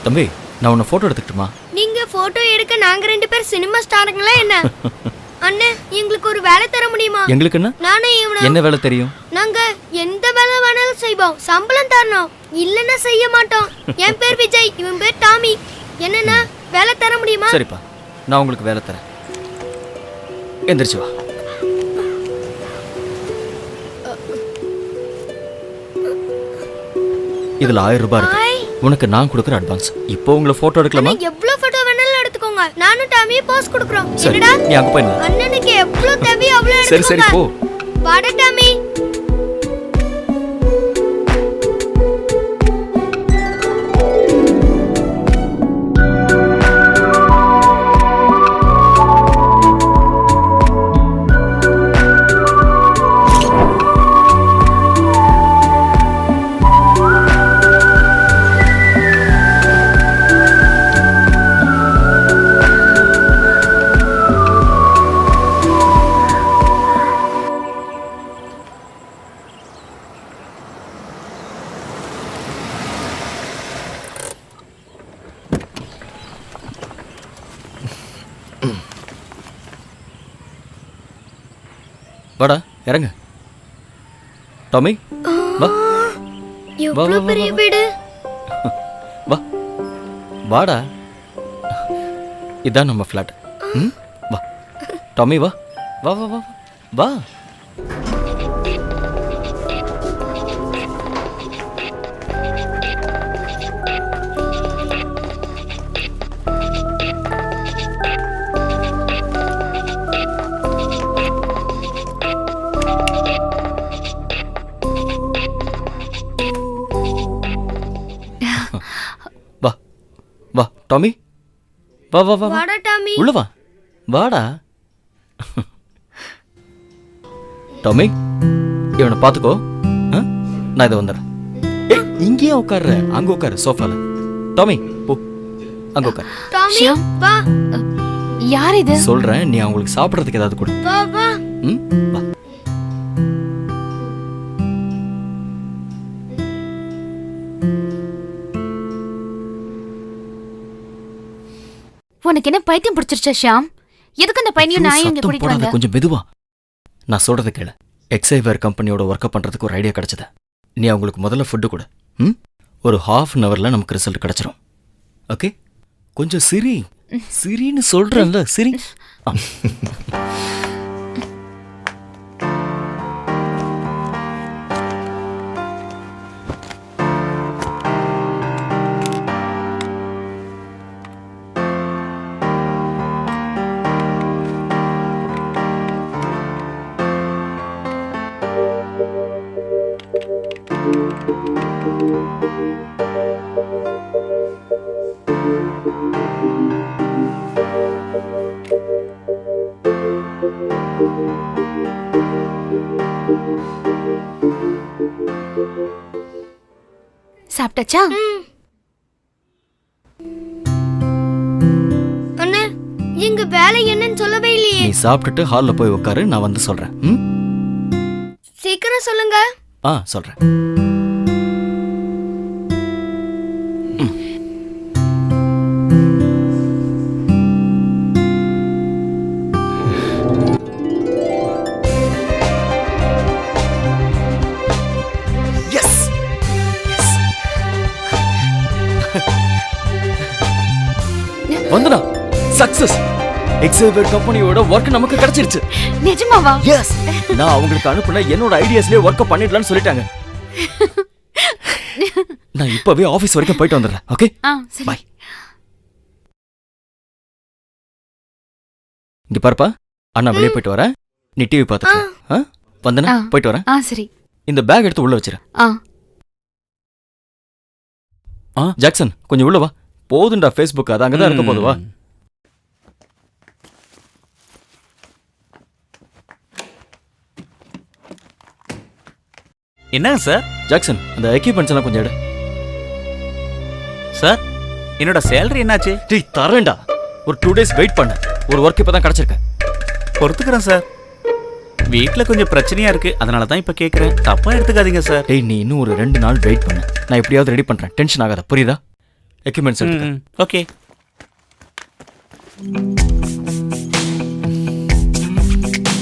தம்பி நான் உன்னை ஃபோட்டோ எடுத்துக்கிட்டுமா? நீங்க போட்டோ எடுக்க நாங்க 2 பேர் சினிமா ஸ்டாருங்களா என்ன? அண்ணே எங்களுக்கு ஒரு வேலை தர முடியுமா? எங்களுக்கு என்ன? நானே இவன என்ன வேலை தெரியும்? நாங்க எந்த வேலை வேணாலும் செய்வோம். சம்பளம் தரணும், இல்லன்னா செய்ய மாட்டோம். என் பேர் விஜய், இவன் பேர் டாமி. என்னன்னா வேலை தர முடியுமா? சரிப்பா, நான் உங்களுக்கு வேலை தரேன். எந்திரிச்சு வா. இதுல 1000 ரூபாய் இருக்கு. உனக்கு நான் கொடுக்குற அட்வான்ஸ். இப்போ உங்களை போட்டோ எடுக்கலாமா? எவ்வளவு போட்டோ வேணாலும் எடுத்துக்கோங்க. நானும் டாமியே போஸ் கொடுக்குறோம். சரி, என்னடா நீ அங்க போய் நில்லு. அண்ணனுக்கு எவ்வளவு தேவையோ அவ்வளவு சரி சரி எடுத்துக்கோங்க. போ. வாடா டாமி. வாடா இறங்க. டாமி வா. எவ்வளவு பெரிய வீடு. வா வாடா. இதான் நம்ம ஃப்ளாட். வா டாமி வா வா வா வா வா. வா வா டாமி வா வா வா வா. வாடா டாமி. உள்ள வா. வாடா. டாமி இவனை பாத்துக்கோ. நான் இதை வந்துடுறேன். இங்கேயே உட்கார்ற, அங்க உட்காரு சோஃபால. டாமி போ அங்க உட்காரு. டாமி ஷியாம். வா யார் இது? சொல்றேன், நீ அவங்களுக்கு சாப்பிடறதுக்கு ஏதாவது கொடு. வா வா. வா. உனக்கு என்ன பைத்தியம் பிடிச்சிருச்சா ஷியாம்? எதுக்கு அந்த பையனையும் நான் இங்க சத்தம் கூட்டிட்டு போடாத, வந்த? கொஞ்சம் மெதுவா. நான் சொல்றதை கேளு. எக்ஸைவேர் கம்பெனியோட ஒர்க் பண்றதுக்கு ஒரு ஐடியா கிடைச்சது. நீ அவங்களுக்கு முதல்ல ஃபுட்டு கொடு. ஒரு 1/2 hourல நமக்கு ரிசல்ட் கிடைச்சிரும். ஓகே? கொஞ்சம் சிரி சிரின்னு சொல்றேன்ல, சிரி. சாப்பிட்டாச்சா? அண்ணே எங்க வேலை என்னன்னு சொல்லவே இல்லையே. நீ சாப்பிட்டுட்டு ஹால்ல போய் உட்காரு, நான் வந்து சொல்றேன். சீக்கிரம் சொல்லுங்க. சொல்றேன். வந்துடா. சக்சஸ். எக்ஸைவேர் கம்பெனியோட ஒர்க் நமக்கு கிடைச்சிருச்சு. நிஜமாவா? எஸ். நான் அவங்களுக்கு அனுப்புன என்னோட ஐடியாஸ்லயே ஒர்க் பண்ணிடலாம்னு சொல்லிட்டாங்க. நான் இப்பவே ஆபீஸ் வரைக்கும் போயிட்டு வந்துடுறேன். ஓகே சரி. பை. இங்க பாருப்பா, அண்ணா வெளியே போயிட்டு வரேன். நீ டிவி பார்த்துக்க. வந்தனா போயிட்டு வரேன். சரி. இந்த பேக் எடுத்து உள்ள வச்சிரு. ஜாக்சன் கொஞ்சம் உள்ள வா. போதுண்டா ஃபேஸ்புக், அது அங்கதான் இருக்க போது. வா. என்னங்க சார்? ஜாக்சன் அந்த எக்யூப்மெண்ட்ஸ் எல்லாம் கொஞ்சம் எடு. சார் என்னோட சேலரி என்னாச்சு? டேய் தரேன்டா. ஒரு 2 days வெயிட் பண்ணு. ஒரு ஒர்க் இப்பதான் கிடைச்சிருக்கு. பொறுத்துக்கிறேன் சார். வீட்ல கொஞ்சம் பிரச்சனையா இருக்கு, அதனால தான் இப்ப கேக்குறேன். தப்பா எடுத்துக்காதீங்க சார். டேய் நீ இன்னும் ஒரு 2 நாள் வெயிட் பண்ணு. நான் எப்படியாவது ரெடி பண்றேன். டென்ஷன் ஆகாத, புரியுதா? எக்யூப்மெண்ட்ஸ் எடுத்துக்க. ஓகே.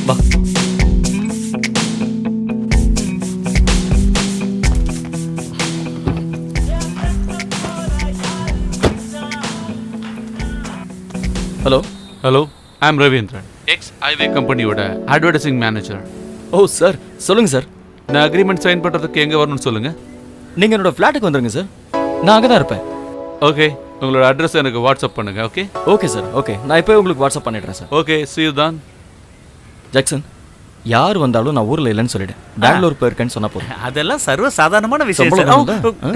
வா. Hello. Hello, I am Ravindran, X Iway கம்பெனியோட அட்வர்டைசிங் மேனேஜர். ஓ சார், சொல்லுங்க சார். நான் அக்ரிமெண்ட் சைன் பண்ணுறதுக்கு எங்கே வரணும்னு சொல்லுங்க. நீங்கள் என்னோட ஃப்ளாட்டுக்கு வந்துருங்க சார், நான் அங்கே தான் இருப்பேன். ஓகே, உங்களோட அட்ரஸ் எனக்கு வாட்ஸ்அப் பண்ணுங்க. ஓகே. ஓகே சார், ஓகே, நான் இப்போ உங்களுக்கு வாட்ஸ்அப் பண்ணிடுறேன் சார். ஓகே, see you தான். ஜாக்சன், யார் வந்தாலும் நான் ஊரில் இல்லைன்னு சொல்லிட்டேன். பெங்களூர் போயிருக்கேன்னு சொன்னால் போதும். அதெல்லாம் சர்வ சாதாரணமான விஷயம் சம்பளம் சார். வரும்ல?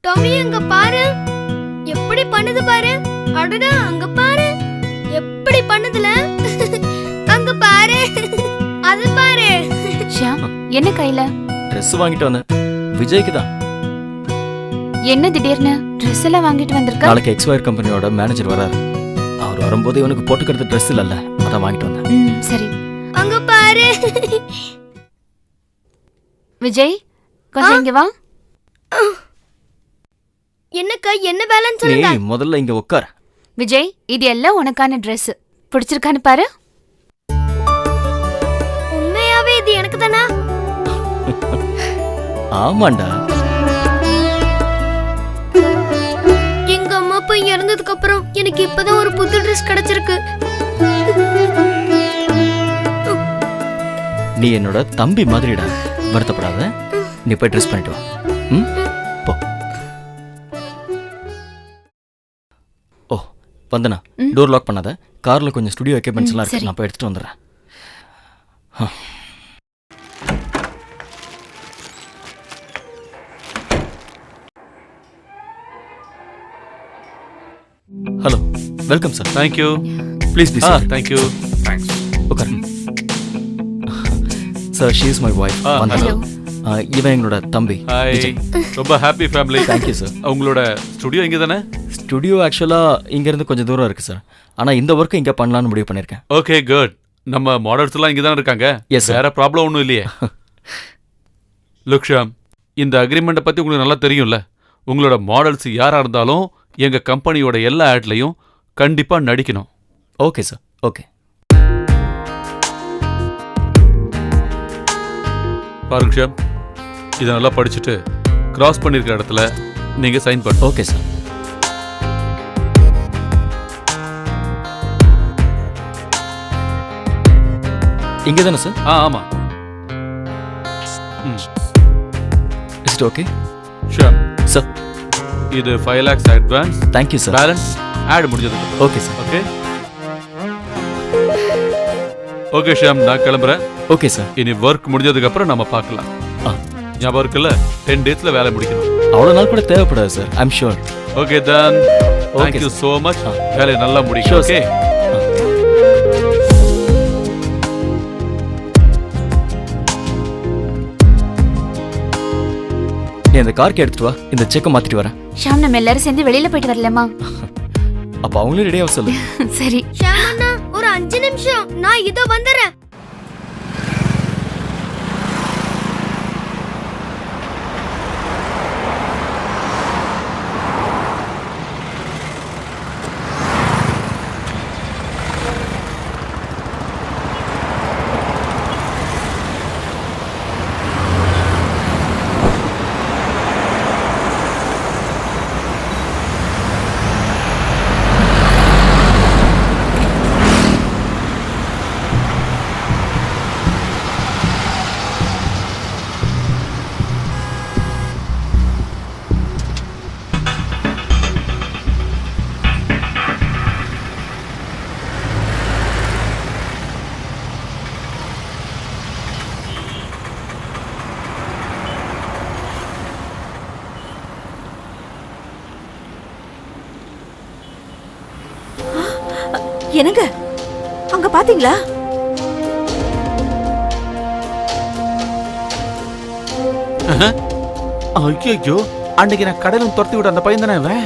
டாமி அங்க பாரு, எப்படி பண்ணுது பாரு. அடடா, அங்க பாரு, எப்படி பண்ணுதுல. அங்க பாரு, அது பாரு. ஷியாம், என்ன கையில? ட்ரெஸ் வாங்கிட்டு வந்தேன், விஜய்க்கு தான். என்ன திடீர்னு ட்ரெஸ் எல்லாம் வாங்கிட்டு வந்திருக்க? நாளைக்கு எக்ஸ்வயர் கம்பெனியோட மேனேஜர் வராரு. அவர் வரும்போது இவனுக்கு போட்டுக்கிறது ட்ரெஸ் இல்லைல்ல, அதான் வாங்கிட்டு வந்தேன். சரி. அங்க பாரு. விஜய், கொஞ்சம் இங்க வா. என்னக்கா, என்ன வேலைன்னு நீ சொல்லுங்க. முதல்ல இங்க உட்கார். விஜய், இது எல்லாம் உனக்கான Dress. பிடிச்சிருக்கான்னு பாரு. உண்மையாவே இது எனக்கு தானா? ஆமாண்டா. எங்க அம்மா அப்பா இறந்ததுக்கு அப்புறம் எனக்கு இப்பதான் ஒரு புது Dress கிடைச்சிருக்கு. நீ என்னோட தம்பி மாதிரிடா, வருத்தப்படாத. நீ போய் ட்ரெஸ் பண்ணிட்டு வா. ம், போ. ஓ வந்தனா, டோர் லாக் பண்ணாத. கார்ல கொஞ்சம் ஸ்டுடியோ எக்யூப்மெண்ட்ஸ் எல்லாம் இருக்கு, நான் போய் எடுத்துட்டு வந்துடுறேன். Hello, welcome sir. Thank you. Please be sir. Thank you. Thanks. உட்காரு sir. She is my wife. Hello. இவன் எங்களோட தம்பி. ஹாய், ரொம்ப ஹாப்பி ஃபேமிலி. Thank you sir. உங்களோட ஸ்டுடியோ இங்கே தானே? ஸ்டுடியோ ஆக்சுவலாக இங்கேருந்து கொஞ்சம் தூரம் இருக்குது சார். ஆனால் இந்த ஒர்க்கு இங்கே பண்ணலான்னு முடிவு பண்ணியிருக்கேன். Okay, good. நம்ம மாடல்ஸ் எல்லாம் இங்கே தானே இருக்காங்க? Yes, sir. வேற ப்ராப்ளம் ஒன்றும் இல்லையே? லுக்ஷாம், இந்த அக்ரிமெண்ட்டை பற்றி உங்களுக்கு நல்லா தெரியும்ல. உங்களோட மாடல்ஸ் யாராக இருந்தாலும் எங்கள் கம்பெனியோட எல்லா ஆட்லையும் கண்டிப்பாக நடிக்கணும். Okay sir, okay. பாருங்க ஷாம், இதை நல்லா படிச்சுட்டு கிராஸ் பண்ணியிருக்கிற இடத்துல நீங்கள் சைன் பண்ணு. Okay sir. இங்கே தானே சார்? ஆமாம். Is it okay Sham sir? இது 5 lakhs advance. Thank you sir. Balance ad முடிஞ்சதுக்கு. Okay sir. Okay okay Sham, நான் கிளம்புறேன். Okay sir. இனி ஒர்க் முடிஞ்சதுக்கு அப்புறம் நம்ம பார்க்கலாம். ஞாபகம் இருக்குல்ல, 10 daysல வேலை முடிக்கணும். அவ்வளோ நாள் கூட தேவைப்படாது சார், ஐம் ஷூர். ஓகே தான். Okay, thank you sir. So much. வேலையை நல்லா முடிக்கும். Sure, okay. நீ அந்த கார்க்கு எடுத்துட்டு வா, இந்த செக்கை மாத்திட்டு வரேன். ஷாம், நம்ம எல்லாரும் சேர்ந்து வெளியில போயிட்டு வரலாமா? அப்போ அவங்களும் ரெடியாக சொல்லு. சரி. ஷாம் அண்ணா, ஒரு 5 நிமிஷம், நான் இதோ வந்துடுறேன். என்னங்க, அங்க பாத்தீங்களா? ஐயோ, அன்னைக்கு நான் கடையில துரத்தி விட அந்த பையன் தானே அவன்?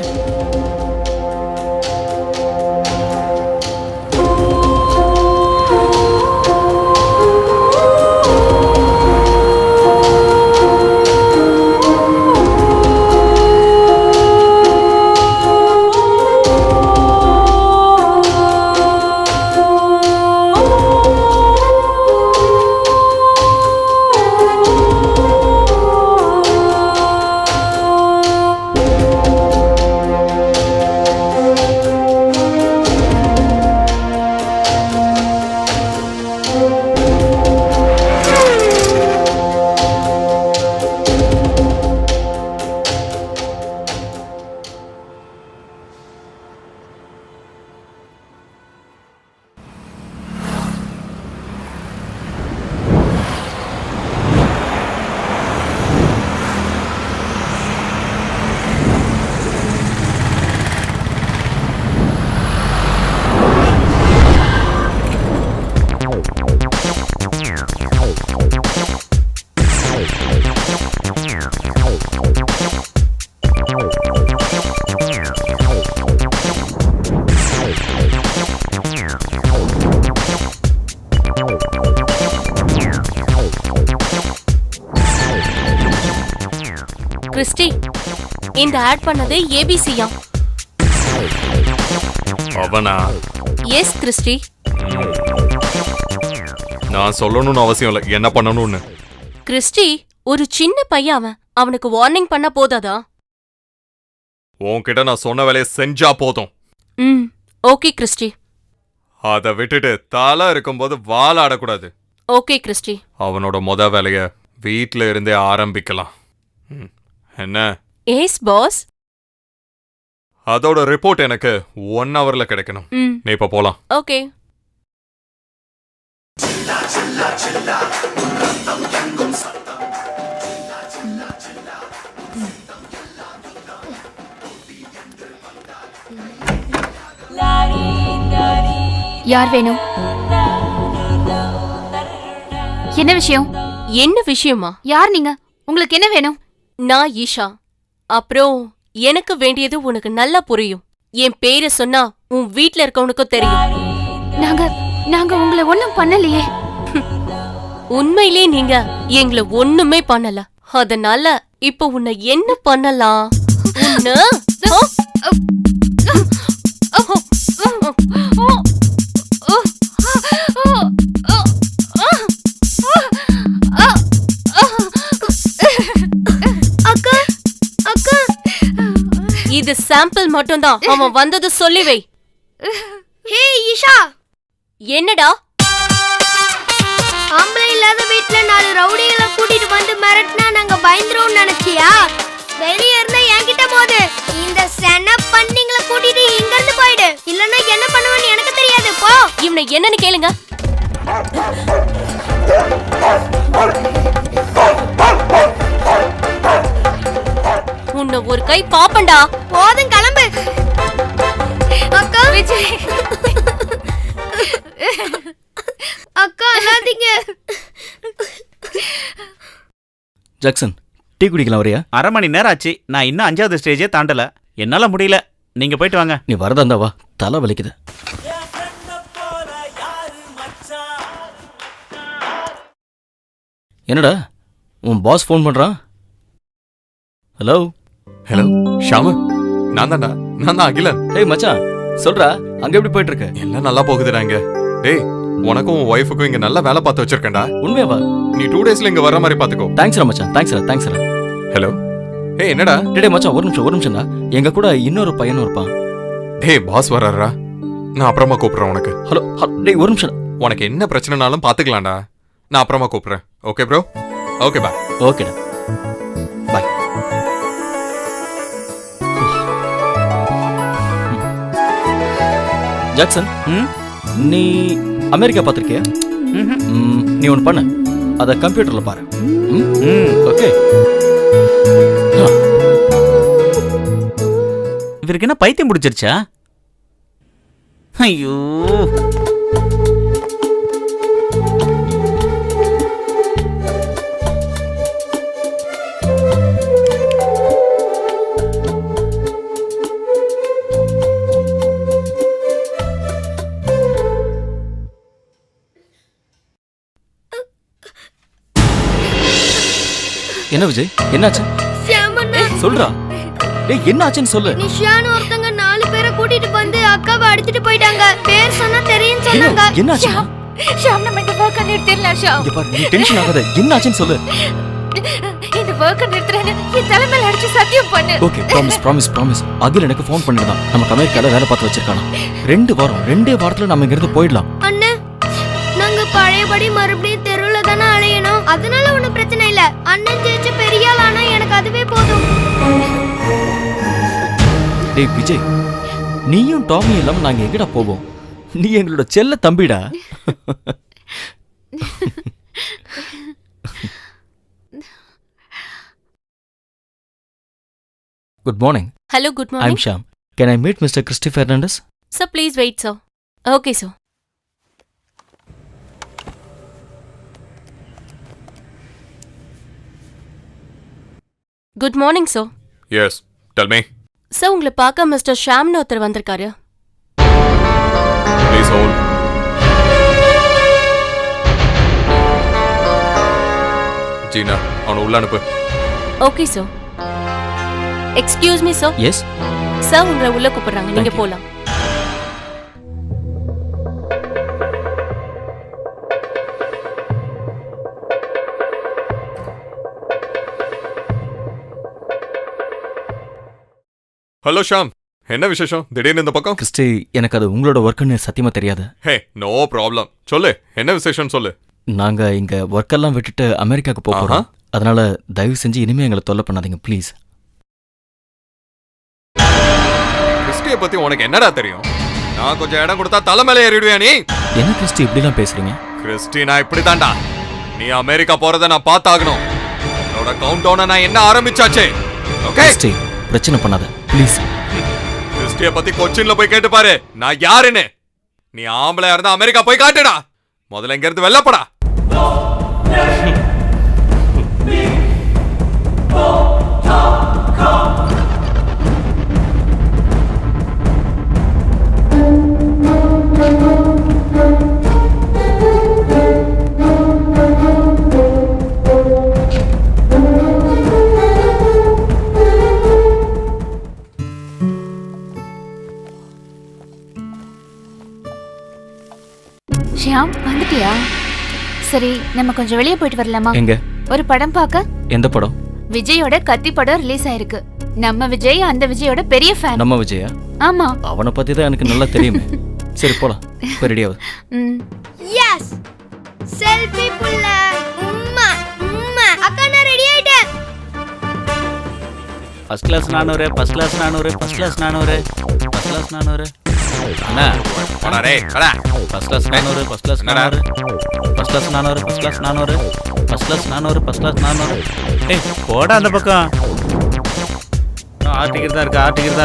கிறிஸ்டி, இந்த ஆட் பண்ணது ஏபிசியா? அவனா? Yes Christy. நான் சொல்லணும்னு அவசியம் இல்லை என்ன பண்ணணும்னு. கிறிஸ்டி, ஒரு சின்ன பையன் அவன். அவனுக்கு வார்னிங் பண்ண போதாதா? உன்கிட்ட நான் சொன்ன வேலையை செஞ்சா போதும். Okay Christy. அதை விட்டுட்டு தலை இருக்கும்போது வாழ ஆடக்கூடாது. Okay Christie. அவனோட வேலைய வீட்ல இருந்தே ஆரம்பிக்கலாம். என்ன? S pass. அதோட ரிப்போர்ட் எனக்கு 1 hourல கிடைக்கணும். நீ இப்ப போலாம். ஓகே. யார் வேணும்? என்ன விஷயம்? என்ன விஷயமா? யார் நீங்க? உங்களுக்கு என்ன வேணும்? நான் ஈஷா. அப்புறம் எனக்கு வேண்டியது உனக்கு நல்லா புரியும். என் பேரை சொன்னா உன் வீட்ல இருக்கவனுக்கும் தெரியும். நாங்க உங்களை ஒண்ணும் பண்ணலையே. உண்மையிலே நீங்க எங்களை ஒண்ணுமே பண்ணல. அதனால இப்ப உன்னை என்ன பண்ணலாம்? இது சாம்பிள் மட்டும்தான். அவன் வந்தது சொல்லி வை. ஹே ஈஷா. என்னடா? ஆம்பளை இல்லாத வீட்ல 4 ரவுடிகளை கூட்டிட்டு வந்து மிரட்டினா நாங்க பயந்துருவோம்னு நினைச்சியா? வெளியே இருந்தா என்கிட்ட போது இந்த சென பண்ணிங்களை கூட்டிட்டு இங்க இருந்து போயிடு. இல்லன்னா என்ன பண்ணுவேன்னு எனக்கு தெரியாது. போ. இவனை என்னன்னு கேளுங்க. உன்னை ஒரு கை பாப்பண்டா. போதும் கிளம்பு. அக்கா விஜய். அக்கா அழாதீங்க. ஜாக்சன், டீ குடிக்கலாம் வரியா? 1/2 மணி நேரம் ஆச்சு. நான் இன்னும் 5வது ஸ்டேஜே தாண்டல. என்னால முடியல. நீங்க போயிட்டு வாங்க. நீ வரதா இருந்தா வா, தலை வலிக்குது. என்னடா உன் பாஸ் ஃபோன் பண்றான்? ஹலோ ஹலோ ஷாமு, நான் தான் அகிலன். டேய் மச்சான், சொல்றா, அங்க எப்படி போயிட்டு இருக்கு? எல்லாம் நல்லா போகுதுடா இங்க. டேய், உனக்கும் உன் ஒய்ஃபுக்கும் இங்க நல்லா வேலை பார்த்து வச்சிருக்கேன்டா. உண்மையாவா? நீ 2 daysல இங்க வர மாதிரி பாத்துக்கோ. தேங்க்ஸ்ரா மச்சான், தேங்க்ஸ்ரா. ஹலோ. ஏய் என்னடா? டேய் மச்சான், ஒரு நிமிஷம்டா. எங்க கூட இன்னொரு பையனும் இருப்பான். டேய் பாஸ் வராரா? நான் அப்புறமா கூப்பிடுறேன் உனக்கு. ஹலோ டேய் ஒரு நிமிஷம். உனக்கு என்ன பிரச்சனைனாலும் பாத்துக்கலாம்டா. நான் அப்புறமா கூப்பிடுறேன். Okay bro. Okay bye. ஓகேடா பாய். ஜாக்சன், நீ அமெரிக்கா பார்த்திருக்கியா? நீ ஒன்று பண்ண, அதை கம்ப்யூட்டர்ல பாரு. ஓகே. இவருக்கு என்ன பைத்தியம் பிடிச்சிருச்சா? ஐயோ, என்ன விஜய், என்னாச்சு? சொல்றா. டேய் என்னாச்சுன்னு சொல்லு. நிஷான்னு ஒருத்தங்க 4 பேரை கூட்டிட்டு வந்து அக்காவை அடிச்சிட்டு போயிட்டாங்க. பேர் சொன்னா தெரியும் சொன்னாங்க. என்னாச்சு? ஷாம், நம்ம இந்த வர்க்க நிறுத்திடலாம் ஷாம். இங்க பாரு, நீ டென்ஷன் ஆகாத. என்னாச்சுன்னு சொல்லு. இந்த வர்க்க நிறுத்துறேன்னு என் தலைமையில அடிச்சு சத்தியம் பண்ணு. Okay, promise. அகில் எனக்கு ஃபோன் பண்ணிருந்தான். நமக்கு அமெரிக்கால வேலை பார்த்து வச்சிருக்கானா. 2 வாரத்துல நம்ம இங்க இருந்து போயிடலாம். அண்ணே, நாங்க பழையபடி மறுபடியும் தெருவுல தானே அலையணும். அதனால ஒண்ணும் பிரச்சனை இல்ல. அண்ணன் ஜெயிச்சு பெரிய ஆளானா எனக்கு அதுவே போதும். டேய் விஜய், நீயும் டாமியும் இல்லாம நாங்க எங்கடா போவோம்? நீ எங்களோட செல்ல தம்பிடா. Good morning. Hello, good I morning. Am Sham. Can I meet mister Christy Fernandes? Sir please wait sir. Okay sir. Good morning sir. Yes, tell me. Sir, உங்களை பார்க்க மிஸ்டர் ஷாம்னு ஒருத்தர் வந்திருக்காரு. Please hold. ஜீனா அவனை உள்ள அனுப்பு. Okay sir. Excuse me sir. Yes sir உங்களை உள்ள கூப்பிடுறாங்க, நீங்க போலாம். ஹலோ ஷாம், என்ன விசேஷம் திடீர்னு இந்த பக்கம்? கிறிஸ்டி, எனக்கு அது உங்களோட ஒர்க்குன்னு சத்தியமா தெரியாது. ஹே நோ ப்ராப்ளம், சொல்லு என்ன விசேஷம் சொல்லு. நாங்க இங்க ஒர்க்கெல்லாம் விட்டுட்டு அமெரிக்காவுக்கு போறோம். அதனால தயவு செஞ்சு இனிமே எங்களை தொல்லை பண்ணாதீங்க ப்ளீஸ். கிறிஸ்டியை பத்தி உனக்கு என்னடா தெரியும்? நான் கொஞ்சம் இடம் கொடுத்தா தலைமையில ஏறிடுவியா நீ? என்ன கிறிஸ்டி இப்படிலாம் பேசுறீங்க? கிறிஸ்டி நான் இப்படிதான்டா. நீ அமெரிக்கா போறதை நான் பார்த்தாகணும். என்னோட கவுண்ட் டவுனை நான் என்ன ஆரம்பிச்சாச்சே. ஓகே கிறிஸ்டி பிரச்சனை பண்ணாத ப்ளீஸ். கிறிஸ்டிய பத்தி கொச்சின்ல போய் கேட்டு பாரு நான் யாருன்னு. நீ ஆம்பளையா இருந்தா அமெரிக்கா போய் காட்டுடா. முதல்ல இங்க இருந்து வெள்ளப்படா. ஷியாம், வந்துட்டியா? சரி, நம்ம கொஞ்சம் வெளியே போயிட்டு வரலாமா? எங்க? ஒரு படம் பார்க்க. எந்த படம்? விஜயோட கத்தி படம் ரிலீஸ் ஆயிருக்கு. நம்ம விஜய் அந்த விஜயோட பெரிய ஃபேன். நம்ம விஜயா? ஆமா. அவனை பத்தி தான் எனக்கு நல்லா தெரியுமே. சரி போலாம். இப்போ ரெடி ஆகுது. எஸ் செல்ஃபி புள்ள. உம்மா உம்மா அக்கா நான் ரெடி ஆயிட்டேன். First class 400, first class 400, first class 400, first class 400. அண்ணா போடா டேய் போடா. First class 400, first class 400, first class 400, first class 400, first class 400, first class 400. ஏய் போடா அந்த பக்கம். ஆர்டிக்கெட் தான்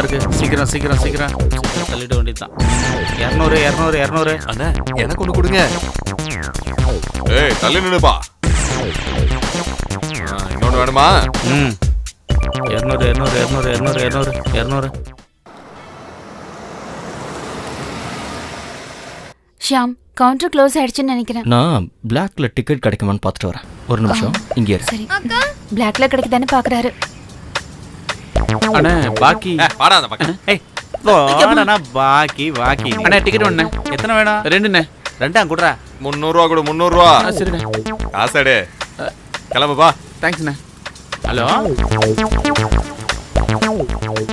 இருக்கு. சீக்கிரம் சீக்கிரம் சீக்கிரம் தள்ளிட்டு வேண்டியதுதான். 200 200 200. அண்ணா எனக்கு ஒண்ணு கொடுங்க. ஏய் தள்ளி நின்னுப்பா. இன்னொன்னு வேணுமா? 200 200 200 200 200 200. ஷியாம், கவுண்டர் க்ளோஸ் ஆயிடுச்சுன்னு நினைக்கிறேன். நான் பிளாக்ல டிக்கெட் கிடைக்குமான்னு பார்த்துட்டு வரேன். ஒரு நிமிஷம் இங்கே இரு. சரி, பிளாக்ல கிடைக்குதானே பாக்குறாரு. அண்ணா பாக்கி பாடா அந்த பக்கம். ஏய் போடா பாக்கி அண்ணா டிக்கெட் ஒண்ணு. எத்தனை வேணும்? 2ண்ணே. 2 குடுறா. 300 ரூபா கொடு. 300 ரூபா. சரிண்ணே. காசடே கிளம்புப்பா. தேங்க்ஸ்ண்ணே. ஹலோ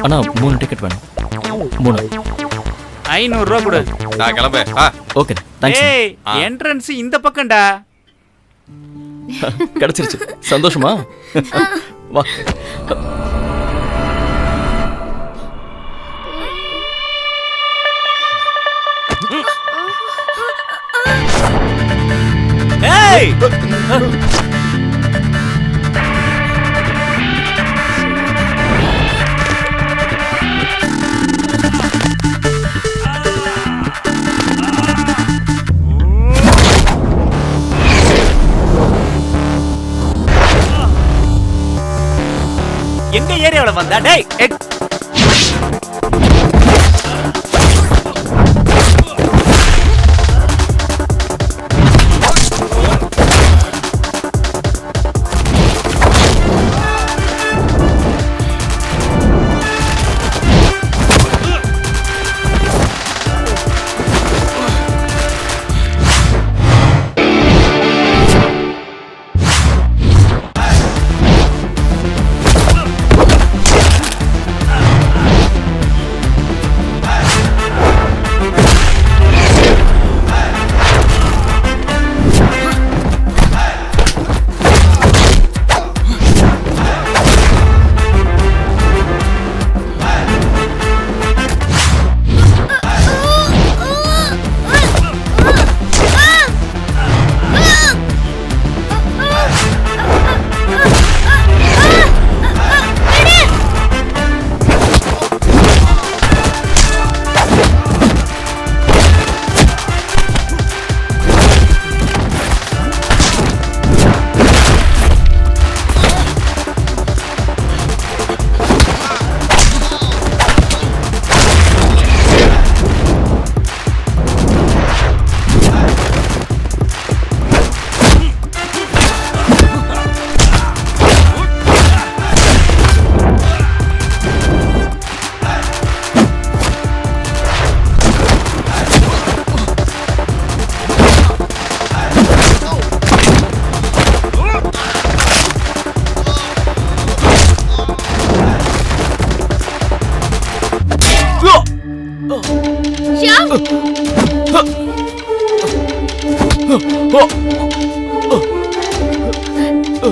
அண்ணா 3 டிக்கெட் வேணும். 3. 500 ரூபா கொடு. நான் கிளம்பு. Okay thanks. ஏய் என்ட்ரன்ஸ் இந்த பக்கம்டா. கிடைச்சிருச்சு. சந்தோஷமா? வா. ஏய் எங்க ஏரியாவுல வந்தா? டேய்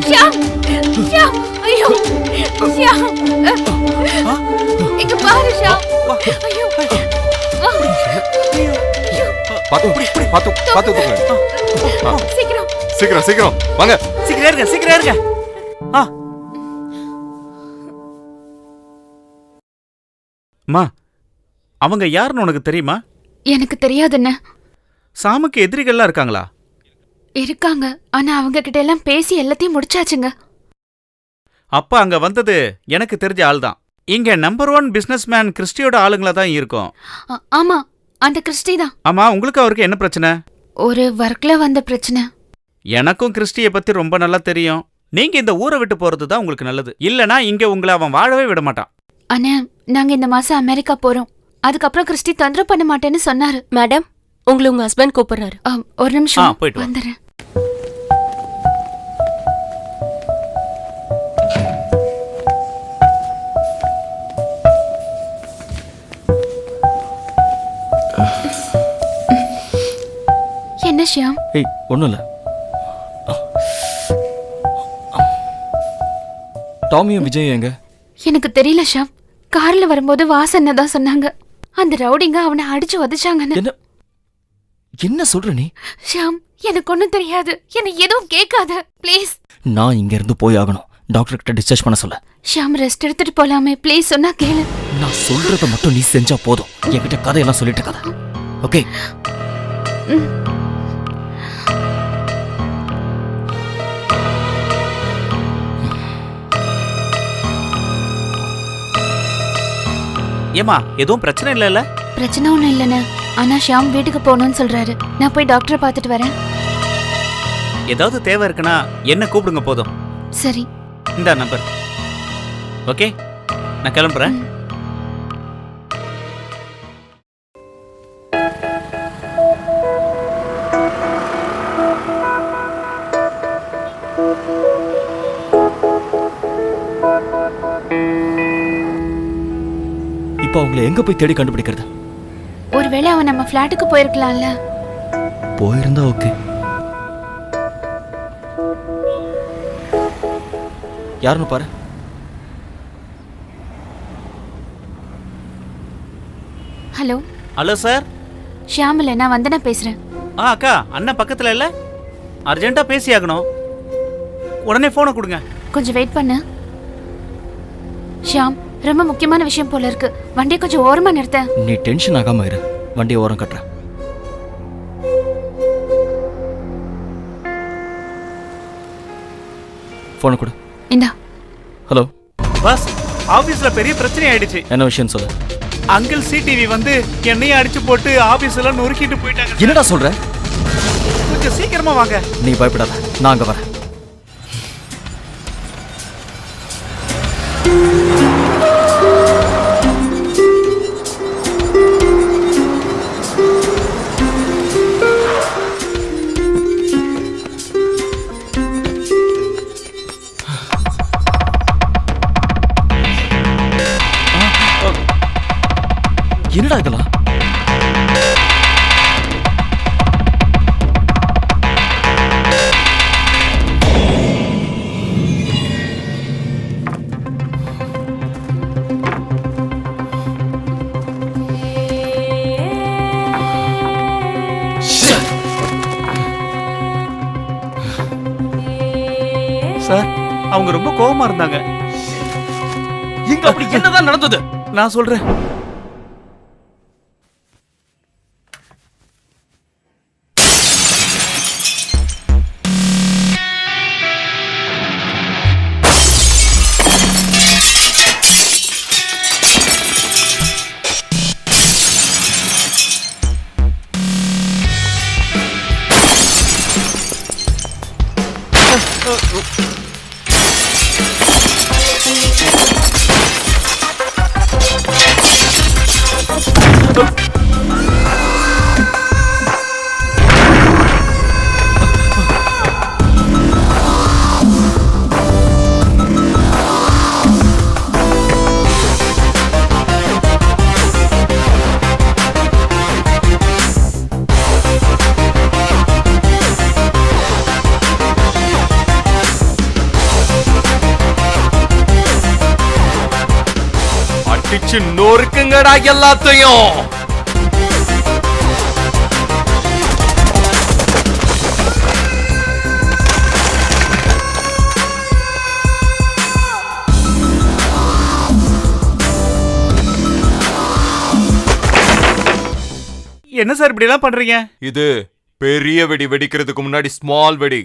ஷியாம் ஷியாம் ஐயோ ஷியாம் இங்க பாரு ஷியாம் ஐயோ பாத்து சீக்கிரம் சீக்கிரம் வாங்க. சீக்கிரம் இருங்க அம்மா, அவங்க யாருன்னு உனக்கு தெரியுமா? எனக்கு தெரியாதுண்ணே. சாமுக்கு எதிரிகள்லாம் இருக்காங்களா? இருக்காங்க, ஆனா அவங்க கிட்ட எல்லாம் பேசி எல்லாத்தையும் முடிச்சாச்சுங்க. அப்ப அங்க வந்தது எனக்கு தெரிஞ்ச ஆள் தான். இங்க நம்பர் 1 பிசினஸ்மேன் கிறிஸ்டியோட ஆளுங்களா தான் இருக்கும். ஆமா, அந்த கிறிஸ்டி தான். ஆமா, உங்களுக்கு அவருக்கு என்ன பிரச்சனை? ஒரு ஒர்க்ல வந்த பிரச்சனை. எனக்கும் கிறிஸ்டியை பத்தி ரொம்ப நல்லா தெரியும். நீங்க இந்த ஊரை விட்டு போறது தான் உங்களுக்கு நல்லது. இல்லனா இங்க உங்களை அவன் வாழவே விட மாட்டான். அண்ணா, நாங்க இந்த மாசம் அமெரிக்கா போறோம். அதுக்கப்புறம் கிறிஸ்டி தொந்தரவு பண்ண மாட்டேன்னு சொன்னாரு. மேடம், உங்களை உங்க ஹஸ்பண்ட் கூப்பிடுறாரு. ஒரு நிமிஷம் போயிட்டு வா. வந்துடுறேன். என்ன ஷியாம்? ஏய், ஒன்றும் இல்லை. டாமியும் விஜய் எங்க? எனக்கு தெரியல ஷியாம். கார்ல வரும்போது வாசனை தான் சொன்னாங்க. அந்த ரவுடிங்க அவனை அடிச்சு உதைச்சாங்கன்னு. என்ன என்ன சொல்ற நீ? ஷியாம், எனக்கு ஒண்ணும் தெரியாது. என்னை எதுவும் கேட்காத ப்ளீஸ். நான் இங்க இருந்து போய் ஆகணும். டாக்டர் கிட்ட டிஸ்சார்ஜ் பண்ண சொல்ல. ஷியாம், ரெஸ்ட் எடுத்துட்டு போலாமே ப்ளீஸ், சொன்னா கேளு. நான் சொல்றத மட்டும் நீ செஞ்சா போதும். என்கிட்ட கதையெல்லாம் சொல்லிட்டு இருக்காத. ஓகே? ஏமா, எதுவும் பிரச்சனை இல்லைல்ல? பிரச்சனை ஒண்ணும் இல்லைண்ணே. ஆனா ஷியாம் வீட்டுக்கு போகணும்னு சொல்றாரு. நான் போய் டாக்டரை பார்த்துட்டு வரேன். ஏதாவது தேவை இருக்குன்னா என்ன கூப்பிடுங்க போதும். சரி. இந்த நம்பர். ஓகே, நான் கிளம்புறேன். இப்போ அவங்களை எங்க போய் தேடி கண்டுபிடிக்கிறது? ஒருவேளை அவன் நம்ம ஃபிளாட்டுக்கு போயிருக்கலாம்ல. போயிருந்தா ஓகே. யாருன்னு பாரு. ஹலோ. Hello sir. ஷியாம் இல்ல, நான் வந்தனா பேசுறேன். அக்கா, அண்ணன் பக்கத்துல இல்ல? அர்ஜென்ட்டா பேசி ஆகணும். உடனே போனை கொடுங்க. கொஞ்சம் வெயிட் பண்ணு. ஷியாம், ரொம்ப முக்கியமான விஷயம் போல இருக்கு. வண்டியை கொஞ்சம் ஓரமா நிறுத்த. நீ டென்ஷன் ஆகாம இரு. வண்டியை ஓரம் கட்டுறேன். போன கொடு. இந்தா. ஹலோ பாஸ், ஆபீஸ்ல பெரிய பிரச்சனை ஆயிடுச்சு. என்ன விஷயம் சொல்லு. அங்கிள் சிடிவி வந்து என்னையும் அடிச்சு போட்டு ஆபீஸ்ல நொறுக்கிட்டு போயிட்டாங்க. என்னடா சொல்ற? கொஞ்சம் சீக்கிரமா வாங்க. நீ பயப்படாத, நான் அங்க வரேன். என்னடா இதெல்லாம்? சார், அவங்க ரொம்ப கோவமா இருந்தாங்க. இங்க அப்படி என்னதான் நடந்தது? நான் சொல்றேன். பிச்சு நொறுக்குங்கடா எல்லாத்தையும். என்ன சார் இப்படி எல்லாம் பண்றீங்க? இது பெரிய வெடி, வெடிக்கிறதுக்கு முன்னாடி ஸ்மால் வெடி.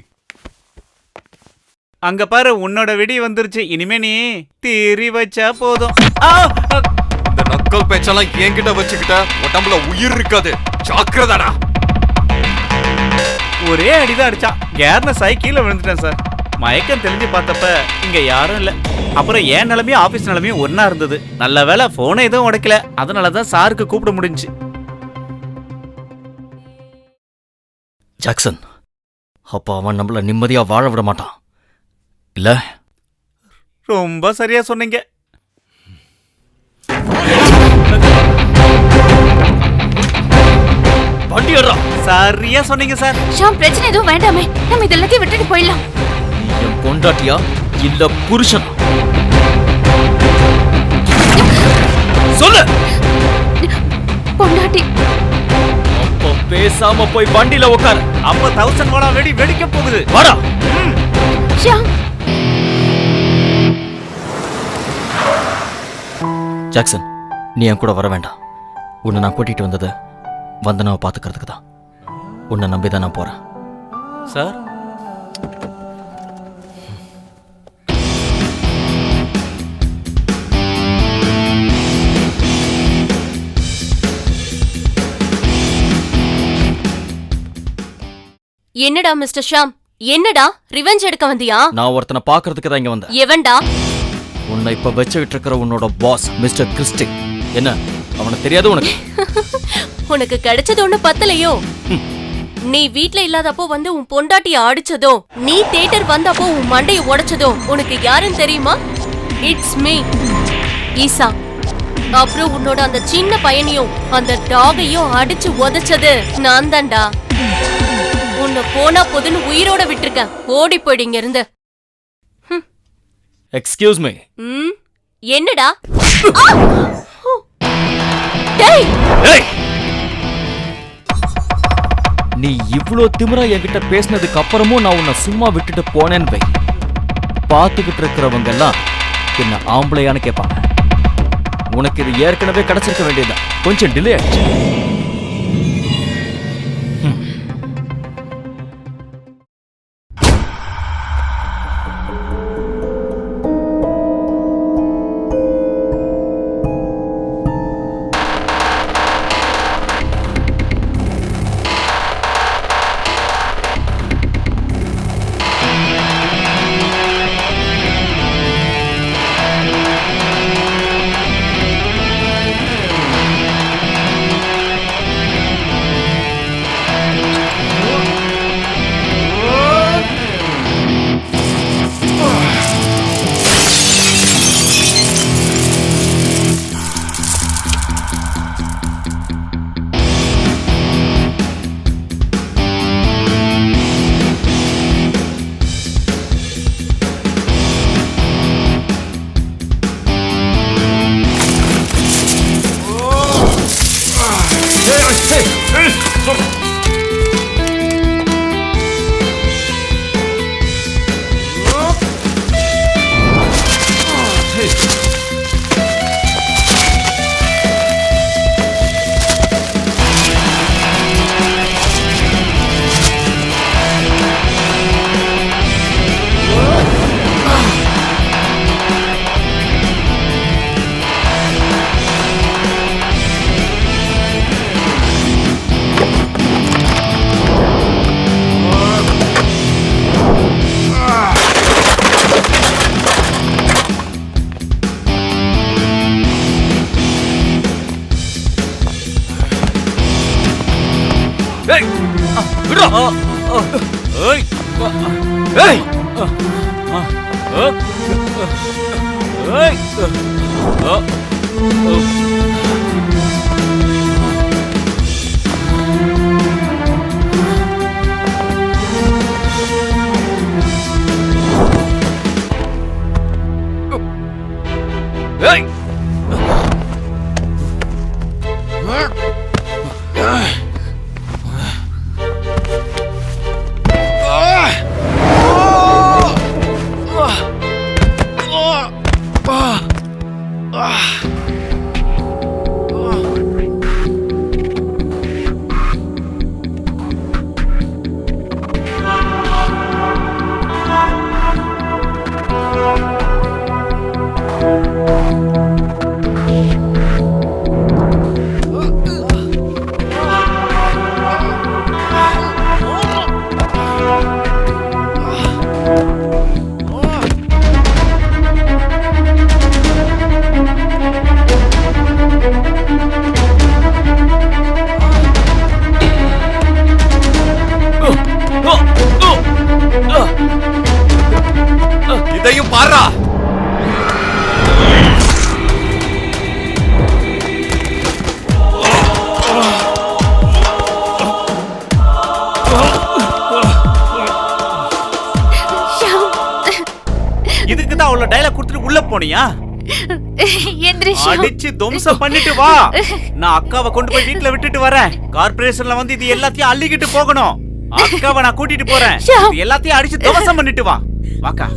அங்க பாரு, உன்னோட வெடி வந்துருச்சு. இனிமே நீ தீரி வச்சா போதும். இந்த நக்கல் பேச்செல்லாம் என்கிட்ட வச்சுக்கிட்ட உடம்புல உயிர் இருக்காது. ஜாக்கிரதாடா. ஒரே அடிதான் அடிச்சான். கேர்னஸ் ஆகி கீழே விழுந்துட்டேன் சார். மயக்கம் தெரிஞ்சு பார்த்தப்ப இங்க யாரும் இல்ல. அப்புறம் என் நிலைமையும் ஆபீஸ் நிலைமையும் ஒன்னா இருந்தது. நல்ல வேளை போனை எதுவும் உடைக்கல. அதனாலதான் சாருக்கு கூப்பிட முடிஞ்சு. ஜாக்சன், அப்போ அவன் நம்மள நிம்மதியா வாழ விட மாட்டான் இல்ல? ரொம்ப சரியா சொன்னீங்க. வண்டி ஏறா. சரியா சொன்னீங்க சார். ஷாம், பிரச்சனை எதுவும் வேண்டாமே. நம்ம இதெல்லாத்தையும் விட்டுட்டு போயிடலாம். நீ என் பொண்டாட்டியா இல்ல புருஷன்? சொல்லு. பொண்டாட்டி. அப்போ பேசாம போய் வண்டியில உட்காரு. அப்ப 1000 வாடா வெடி வெடிக்க போகுது. வாடா. ஷாம். ஜாக்சன், நீ என் கூட வர வேண்டாம். உன்னை நான் கூட்டிட்டு வந்தது வந்தனாவை பாத்துக்கிறதுக்கு தான். உன்னை நம்பிதான் நான் போறேன். சார், என்னடா மிஸ்டர் ஷாம், என்னடா ரிவெஞ்ச் எடுக்க வந்தியா? நான் ஒருத்தனை பாக்குறதுக்கு தான் இங்க வந்தேன். எவன்டா? உன்னை இப்ப வச்சுக்கிட்டு இருக்கிற உன்னோட பாஸ் மிஸ்டர் கிறிஸ்டி. என்ன அவனை தெரியாது உனக்கு? உனக்கு கிடைச்சது ஒண்ணு பத்தலையோ? நீ வீட்ல இல்லாதப்போ வந்து உன் பொண்டாட்டிய அடிச்சதோ, நீ தியேட்டர் வந்தப்போ உன் மண்டைய உடைச்சதோ உனக்கு யாருன்னு தெரியுமா? இட்ஸ் மீ, ஈசா. அப்புறம் உன்னோட அந்த சின்ன பையனையும் அந்த டாகையும் அடிச்சு உதைச்சது நான் தான்டா. உன்னை போனா போதுன்னு உயிரோட விட்டுருக்கேன். ஓடி போயிடுங்க இருந்து. Excuse me. என்னடா? டேய், நீ இவ்ளோ திமிரா என்கிட்ட பேசினதுக்கு அப்புறமும் நான் உன்னை சும்மா விட்டுட்டு போனேன்னு வை. பார்த்துக்கிட்டு இருக்கிறவங்க எல்லாம் என்ன ஆம்பளையான்னு கேட்பாங்க. உனக்கு இது ஏற்கனவே கிடைச்சிருக்க வேண்டியதுதான். கொஞ்சம் டிலே ஆயிடுச்சு. உள்ள டைலாக் கொடுத்துட்டு உள்ள போனியா? எந்திரி சிவா. அடிச்சு துவம்சம் பண்ணிட்டு வா. நான் அக்காவை கொண்டு போய் வீட்ல விட்டுட்டு வரேன். கார்ப்பரேஷன்ல வந்து இது எல்லாத்தையும் அள்ளிக்கிட்டு போகணும். அக்காவை நான் கூட்டிட்டு போறேன். இது எல்லாத்தையும் அடிச்சு துவம்சம் பண்ணிட்டு வா. வாக்கா.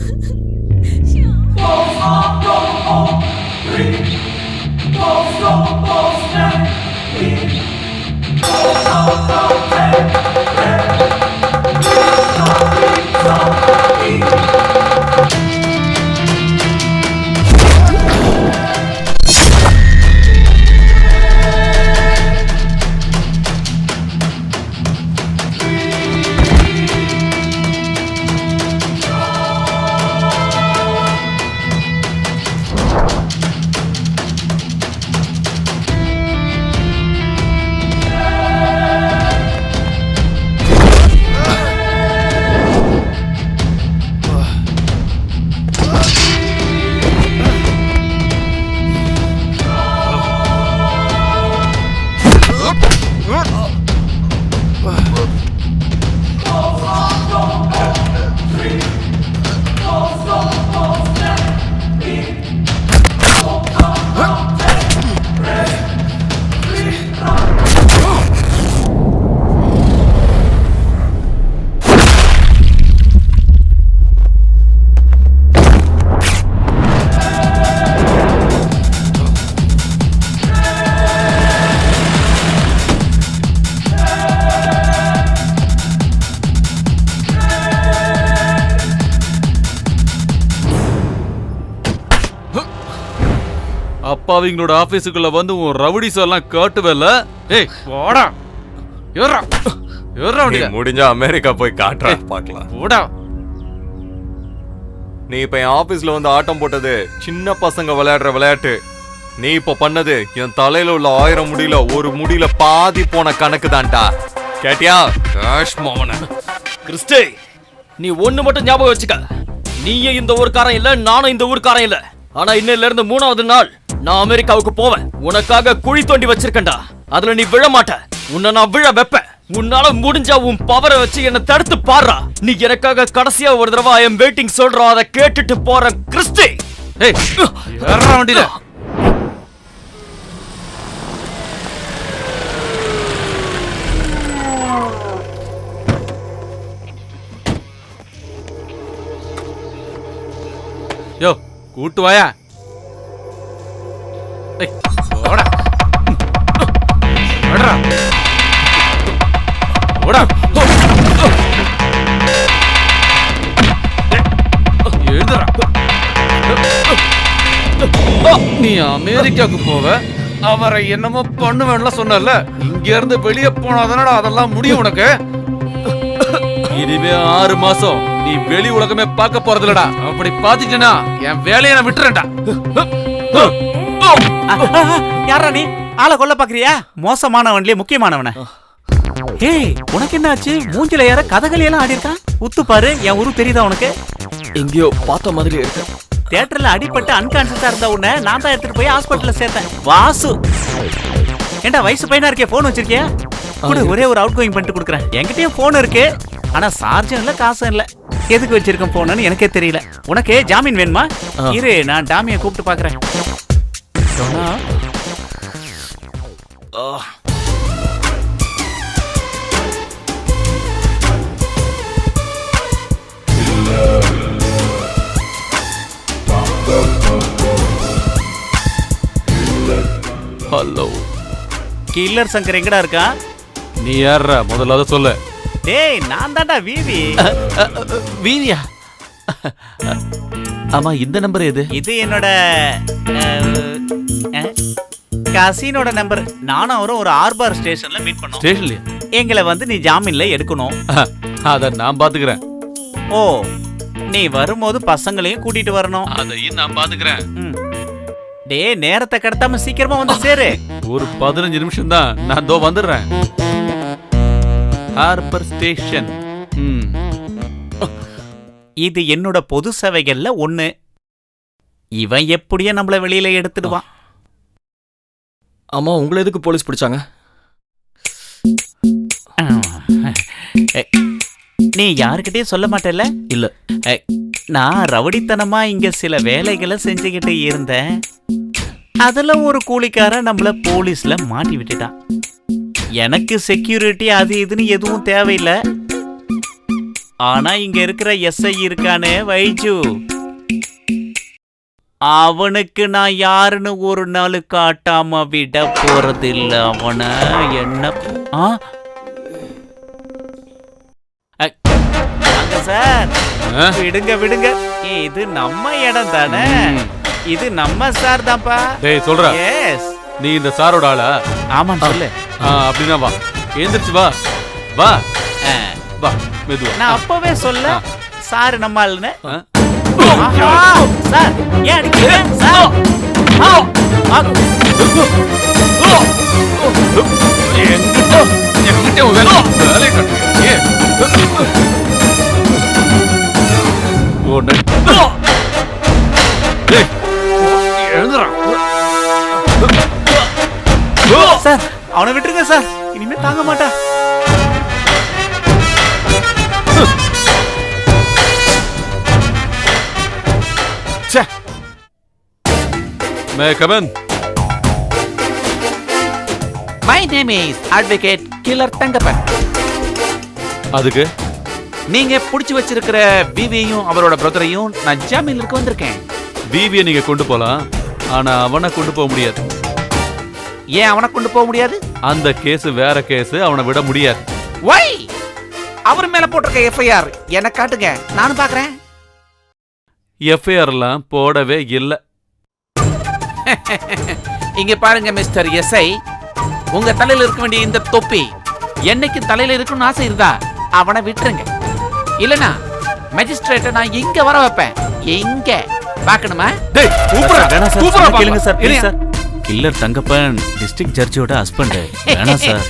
அப்பாவிங்களோட ஆபீஸுக்குள்ள வந்து உன் ரவுடிஸ் எல்லாம் காட்டுவேல. ஏய் போடா. ஏறா ஏறா நீ வண்டியில. முடிஞ்சா அமெரிக்கா போய் காட்டுறா பார்க்கலாம். போடா. நீ இப்ப என் ஆபீஸ்ல வந்து ஆட்டம் போட்டது சின்ன பசங்க விளையாடுற விளையாட்டு. நீ இப்ப பண்ணது என் தலையில உள்ள 1000 முடியில ஒரு முடியில பாதி போன கணக்கு தான்டா. கேட்டியா? கேஷ் மோகன. கிறிஸ்டே, நீ ஒண்ணு மட்டும் ஞாபகம் வச்சுக்க. நீயும் இந்த ஊர்க்காரன் இல்ல, நானும் இந்த ஊர்க்காரன் இல்ல. ஆனா இன்னையில இருந்து 3வது நாள் நான் அமெரிக்காவுக்கு போவேன். உனக்காக குழி தோண்டி வச்சிருக்கேன்டா. அதுல நீ விழ மாட்ட. உன்னை நான் விழ வைப்பேன். உன்னால முடிஞ்சா உன் பவரை வச்சு என்ன தடுத்து பாடுறா. நீ எனக்காக கடைசியா ஒரு தடவை ஐ எம் வெயிட்டிங் சொல்றா. அதை கேட்டுட்டு போறேன் கிறிஸ்டி. ஏய் ஏறா வண்டியில. யோ கூட்டு வாயா. ஏய் போடா. போடா. போடா. எழுதுடா. நீ அமெரிக்காவுக்கு போவ, அவரை என்னமோ பண்ணுவேன்ல சொன்னல. இங்க இருந்து வெளியே போனாதானடா அதெல்லாம் முடியும் உனக்கு. இனிமே 6 மாசம் நீ வெளி உலகமே பார்க்க போறது இல்லடா. அப்படி பாத்துட்டேனா என் வேலையை நான் விட்டுறேன்டா. யாரா நீ? ஆளை கொல்ல பாக்குறியா? மோசமானவன்லயே முக்கியமானவன. ஏய் உனக்கு என்ன ஆச்சு? மூஞ்சில யார கதகளி எல்லாம் ஆடி இருக்கான். உத்து பாரு. என் உரு தெரியுதா உனக்கு? எங்கேயோ பார்த்த மாதிரி இருக்கு. தியேட்டர்ல அடிபட்டு அன்கான்சியஸா இருந்த உன்னை நான் தான் எடுத்துட்டு போய் ஹாஸ்பிட்டல்ல சேர்த்தேன். வாசு, ஏண்டா வயசு பையனா இருக்கே, போன் வச்சிருக்கியா? கூட ஒரே ஒரு அவுட் கோயிங் பண்ணிட்டு கொடுக்குறேன். என்கிட்டயும் போன் இருக்கு, ஆனா சார்ஜும் இல்ல காசும் இல்ல. எதுக்கு வச்சிருக்கேன் போன்னு எனக்கே தெரியல. உனக்கு ஜாமீன் வேணுமா? இரு, நான் டாமியை கூப்பிட்டு பாக்குறேன். ஹலோ கில்லர் சங்கர் எங்கடா இருக்கா? நீ யாரா முதல்ல அதை சொல்லு. டேய் நான் தான்டா வீதி. வீரியா? ஆமா, இந்த நம்பர் எது? இது என்னோட கசினோட நம்பர். நானும் அவரும் ஒரு ஆர்பார் ஸ்டேஷன்ல மீட் பண்ணோம். ஸ்டேஷன்லயா? எங்களை வந்து நீ ஜாமீன்ல எடுக்கணும். அத நான் பாத்துக்கிறேன். ஓ, நீ வரும்போது பசங்களையும் கூட்டிட்டு வரணும். அதையும் நான் பாத்துக்கிறேன். டே நேரத்தை கடத்தாம சீக்கிரமா வந்து சேரு. ஒரு 15 நிமிஷம் தான், நான் தோ வந்துடுறேன். Harbour station. இது என்னோட பொது சேவைகள்ல ஒண்ணு. இவன் எப்படியே நம்மள வெளியில எடுத்துடுவான். ஆமா, உங்களை எதுக்கு போலீஸ் பிடிச்சாங்க? நீ யாருக்கிட்டே சொல்ல மாட்டேல்ல? இல்ல. நான் ரவுடித்தனமா இங்க சில வேலைகளை செஞ்சுக்கிட்டு இருந்தேன். அதுல ஒரு கூலிக்காரன் நம்மள போலீஸ்ல மாட்டி விட்டுட்டான். எனக்கு செக்யூரிட்டி அது இதுன்னு எதுவும் தேவையில்லை. ஆனா இங்க இருக்கிற எஸ்ஐ இருக்கானே வைஜு, அவனுக்கு நான் யாருன்னு ஒரு நாள் காட்டாம விட போறதில்ல. அவன என்ன சார், விடுங்க விடுங்க, இது நம்ம இடம் தானே, இது நம்ம சார் தான்ப்பா. டேய் சொல்ற, எஸ், நீ இந்த சாரோட ஆளா? ஆமான்னு சொல்லு. அப்படின்னா வா, எந்திரிச்சு வா வா வா, மெதுவா. நான் அப்பவே சொல்ல சார் நம்ம ஆளுன்னு. சார் ஏன் அடிக்கிறீங்க சார்? சார் அவனை விட்டுருங்க சார், இனிமே தாங்க மாட்டா. May I come in? My name is advocate killer Thangappan. அதுக்கு நீங்க புடிச்சு வச்சிருக்கிற பிவியையும் அவரோட பிரதரையும் நான் ஜாமீன்ல இருக்க வந்திருக்கேன். பிவியை நீங்க கொண்டு போலாம், ஆனா அவனை கொண்டு போக முடியாது. ஏன் அவனை கொண்டு போக முடியாது? அந்த கேஸ் வேற கேஸ், அவனை விட முடியாது. வை, அவர் மேல போட்டிருக்க எஃப்ஐஆர் எனக்கு காட்டுங்க, நானும் பாக்குறேன். எஃப்ஐஆர்லாம் போடவே இல்லை. இங்க பாருங்க மிஸ்டர் எஸ்ஐ, உங்க தலையில இருக்க வேண்டிய இந்த தொப்பி என்னைக்கு தலையில இருக்கணும்னு ஆசை இருந்தா அவனை விட்டுருங்க. இல்லனா மேஜிஸ்ட்ரேட்டை நான் இங்க வர வைப்பேன். எங்க பார்க்கணுமா? வேணாம் சார், கேளுங்க sir, please sir. Killer Thangappan district ஜட்ஜோட ஹஸ்பண்ட். வேணாம் சார்.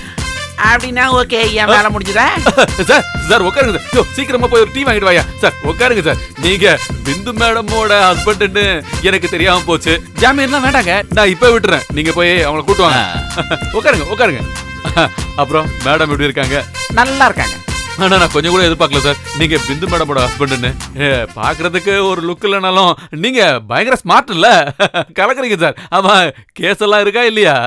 அப்படின்னா ஓகே, என் வேலை முடிஞ்சுதா? சார் சார் உட்காருங்க சார், சீக்கிரமா போய் ஒரு டீ வாங்கிட்டு வாயா. சார் உட்காருங்க சார், நீங்க பிந்து மேடமோட ஹஸ்பண்ட்னு எனக்கு தெரியாம போச்சு. ஜாமீன்லாம் வேண்டாங்க, நான் இப்ப விட்டுறேன், நீங்க போய் அவங்களை கூட்டு வாங்க. உட்காருங்க உட்காருங்க. அப்புறம் மேடம் எப்படி இருக்காங்க? நல்லா இருக்காங்க. ஆனா நான் கொஞ்சம் கூட எதிர்பார்க்கல சார், நீங்க பிந்து மேடமோட ஹஸ்பண்ட்னு. பாக்குறதுக்கு ஒரு லுக் இல்லைனாலும் நீங்க பயங்கர ஸ்மார்ட் இல்ல, கலக்குறீங்க சார். ஆமா, கேஸ் எல்லாம் இருக்கா இல்லையா?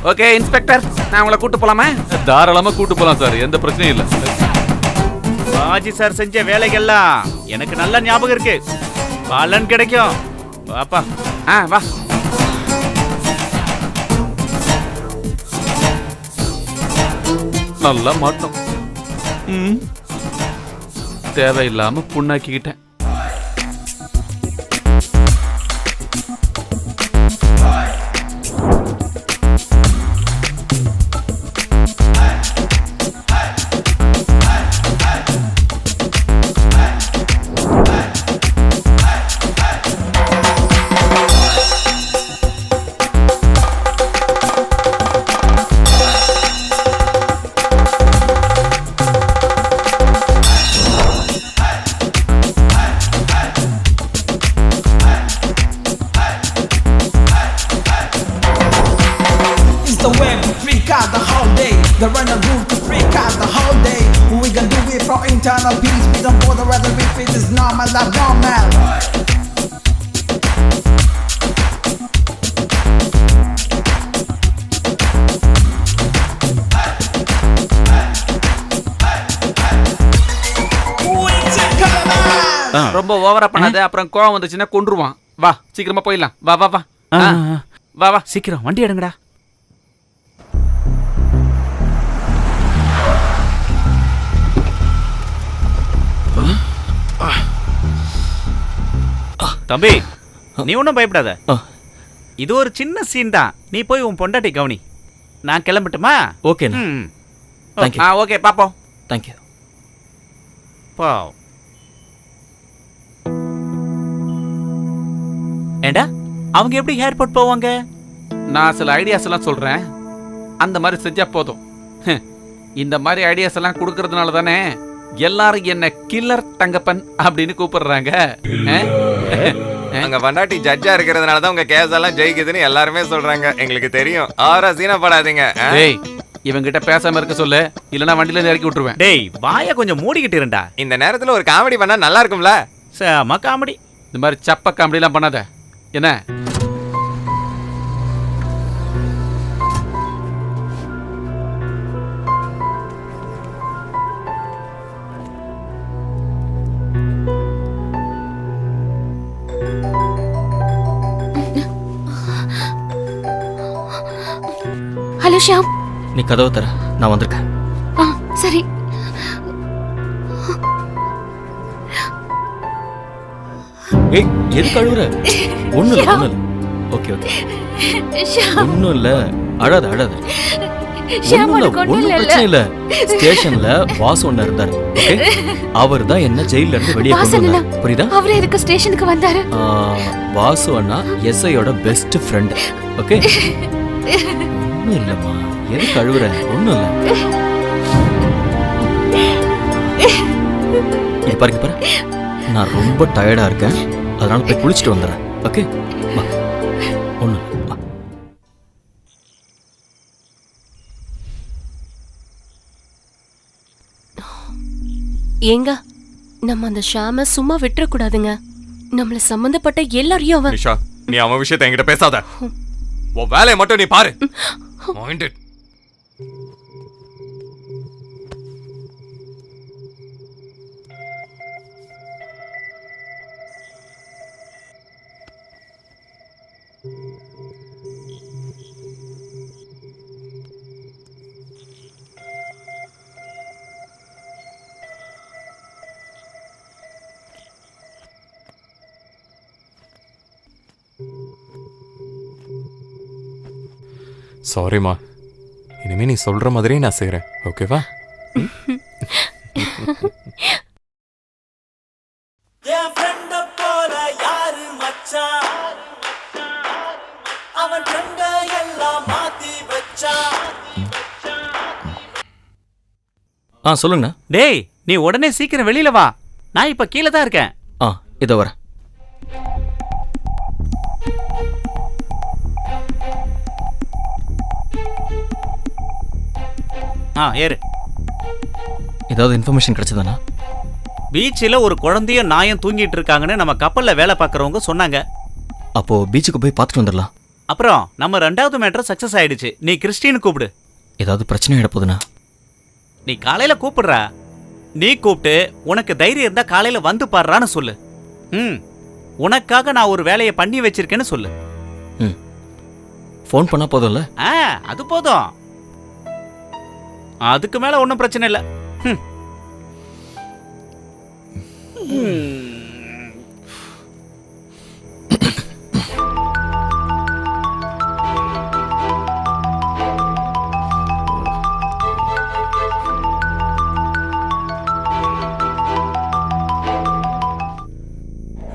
ஓகே இன்ஸ்பெக்டர், நான் உங்களை கூட்டு போலாமா? தாராளமா கூட்டு போலாம் சார், எந்த பிரச்சனையும் இல்ல. பாஜி சார் செஞ்ச வேலைகள்லாம் எனக்கு நல்ல ஞாபகம் இருக்கு, பலன் கிடைக்கும். வாப்பா. வா. நல்லா மாட்டோம். தேவையில்லாம புண்ணாக்கிக்கிட்டேன். The runner rule to freak out the whole day. We gon' do it for internal peace. We don't bother whether if it is normal or abnormal. ரொம்ப ஓவரா பண்ணாத, அப்புறம் கோவம் வந்துச்சுன்னா கொன்றுவான். வா சீக்கிரமா போயிடலாம். வா வா வா வா வா, சீக்கிரம் வண்டி எடுங்கடா. தம்பி, நீ ஒன்றும் பயப்படாத, இது ஒரு சின்ன சீன் தான். நீ போய் உன் பொண்டாட்டி கவனி. நான் கிளம்பட்டுமா? ஓகே. ஓகே பாப்போம். தேங்க்யூ. பாவ். ஏண்டா அவங்க எப்படி ஏர்போர்ட் போவாங்க? நான் சில ஐடியாஸ் எல்லாம் சொல்றேன், அந்த மாதிரி செஞ்சா போதும். இந்த மாதிரி ஐடியாஸ் எல்லாம் கொடுக்கறதுனால தானே எல்லாரும் என்ன கில்லர் தங்கப்பன் அப்படின்னு கூப்பிடுறாங்க. அங்க வண்டாட்டி ஜட்ஜா இருக்கிறதுனால தான் உங்க கேஸ் எல்லாம் ஜெயிக்குதுன்னு எல்லாருமே சொல்றாங்க. எங்களுக்கு தெரியும். ஆரா சீனப்படாதீங்க. டேய் இவங்கிட்ட பேசாம இருக்க சொல்லு, இல்லனா வண்டியில இருந்து இறக்கி விட்டுருவேன். டேய் வாயை கொஞ்சம் மூடிக்கிட்டு இருண்டா. இந்த நேரத்துல ஒரு காமெடி பண்ணா நல்லா இருக்கும்ல? செம காமெடி. இந்த மாதிரி சப்ப காமெடி எல்லாம் பண்ணாத என்ன. ஹலோ ஷியாம். நீ கதவை தர, நான் வந்திருக்கேன். ஆ சரி. ஏய் எது கழுவுற? ஒண்ணும் இல்ல, ஒண்ணும் இல்ல. ஓகே ஓகே, ஷியாம், ஒண்ணும் இல்ல. அழாத அழாத. ஷியாம் ஒண்ணும் இல்ல, உனக்கு ஒண்ணும் ஒண்ணும் இல்ல. பிரச்சனை இல்ல. ஸ்டேஷன்ல வாசு ஒண்ணு இருந்தாரு. ஓகே, அவர் தான் என்ன ஜெயில இருந்து வெளியே கொண்டு வாசன் வந்தார். புரியுதா? அவரே எதுக்கு ஸ்டேஷனுக்கு வந்தாரு? வாசு அண்ணா எஸ்ஐயோட பெஸ்ட் ஃப்ரெண்ட். ஓகே, ஒண்ணும் இல்லம்மா. எது கழுவுற? ஒண்ணும் இல்ல. இங்க பாருங்க பாரு, நான் ரொம்ப டயர்டா இருக்கேன், அதனால போய் குளிச்சுட்டு வந்துடுறேன். ஓகே, வா. ஒண்ணும் இல்ல, வா. ஏங்க நம்ம அந்த ஷாம சும்மா விட்டுறக்கூடாதுங்க. நம்மள சம்பந்தப்பட்ட எல்லாரையும் அவன். நிஷா, நீ அவன் விஷயத்தை என்கிட்ட பேசாத. உன் வேலையை மட்டும் நீ பாரு. Minded. சாரிம்மா, இனிமே நீ சொல்ற மாதிரியே நான் செய்றேன். ஓகேவா? சொல்லுங்கண்ணா. டேய் நீ உடனே சீக்கிரம் வெளியில வா. நான் இப்ப கீழே தான் இருக்கேன். இதோ வரேன். ஏறு. ஏதாவது இன்ஃபர்மேஷன் கிடைச்சதானா? பீச்சில் ஒரு குழந்தையும் நாயும் தூங்கிட்டு இருக்காங்கன்னு நம்ம கப்பல்ல வேலை பார்க்கறவங்க சொன்னாங்க. அப்போ பீச்சுக்கு போய் பார்த்துட்டு வந்துடலாம். அப்புறம் நம்ம 2வது மேட்டர் சக்சஸ் ஆயிடுச்சு. நீ கிறிஸ்டின் கூப்பிடு. ஏதாவது பிரச்சனை ஆயிட போகுதுண்ணா? நீ காலையில கூப்பிடுறா. நீ கூப்பிட்டு உனக்கு தைரியம் இருந்தா காலையில வந்து பாடுறான்னு சொல்லு. உனக்காக நான் ஒரு வேலையை பண்ணி வச்சிருக்கேன்னு சொல்லு. ஃபோன் பண்ணா போதும்ல? அது போதும். அதுக்கு மேல ஒன்றும் பிரச்சனை இல்லை.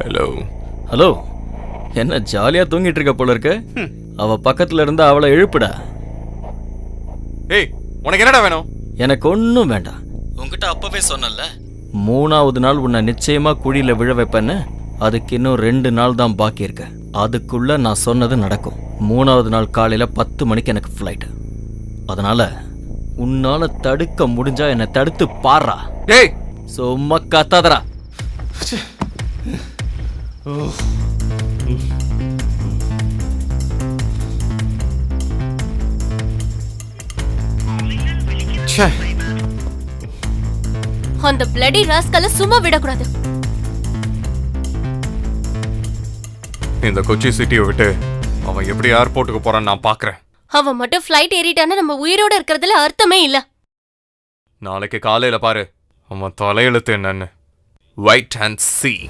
ஹலோ ஹலோ, என்ன ஜாலியா தூங்கிட்டு இருக்க போல இருக்கு. அவ பக்கத்துல இருந்து அவளை எழுப்புடா. ஏய், உனக்கு என்னடா வேணும்? எனக்கு ஒன்றும் வேண்டாம். உங்ககிட்ட அப்பவே சொன்னல, 3வது நாள் உன்னை நிச்சயமா குழியில விழ வைப்பேன்னு. அதுக்கு இன்னும் 2 நாள் தான் பாக்கி இருக்கு. அதுக்குள்ள நான் சொன்னது நடக்கும். 3வது நாள் காலையில 10 மணிக்கு எனக்கு ஃப்ளைட். அதனால உன்னால தடுக்க முடிஞ்சா என்னை தடுத்து பாறா. டேய் சும்மா கத்தாதடா. அந்த பிளடி ராஸ்கல சும்மா விடக்கூடாது. இந்த கொச்சி சிட்டியை விட்டு அவன் எப்படி ஏர்போர்ட்டுக்கு போறான்னு நான் பாக்குறேன். அவன் மட்டும் ஃப்ளைட் ஏறிட்டானா நம்ம உயிரோட இருக்கிறதுல அர்த்தமே இல்ல. நாளைக்கு காலையில பாரு அவன் தலையெழுத்து என்னன்னு. Wait and see.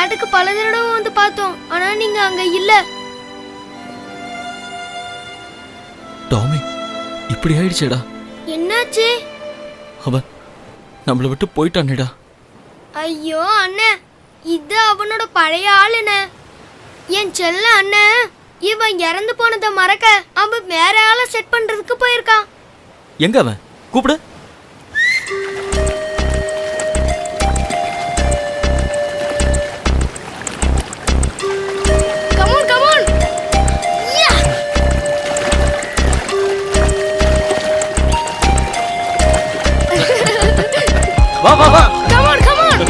ஃபிளாட்டுக்கு பல தடவை வந்து பார்த்தோம், ஆனா நீங்க அங்க இல்ல. டாமி இப்படி ஆயிடுச்சேடா. என்னாச்சு? அவன் நம்மளை விட்டு போயிட்டானேடா. ஐயோ அண்ணே, இது அவனோட பழைய ஆளுண்ணே. என் செல்ல அண்ணன் இவன் இறந்து போனதை மறக்க அவன் வேற ஆளை செட் பண்றதுக்கு போயிருக்கான். எங்க அவன்? கூப்பிடு. Come on come on. வா வா வா. Come on come on.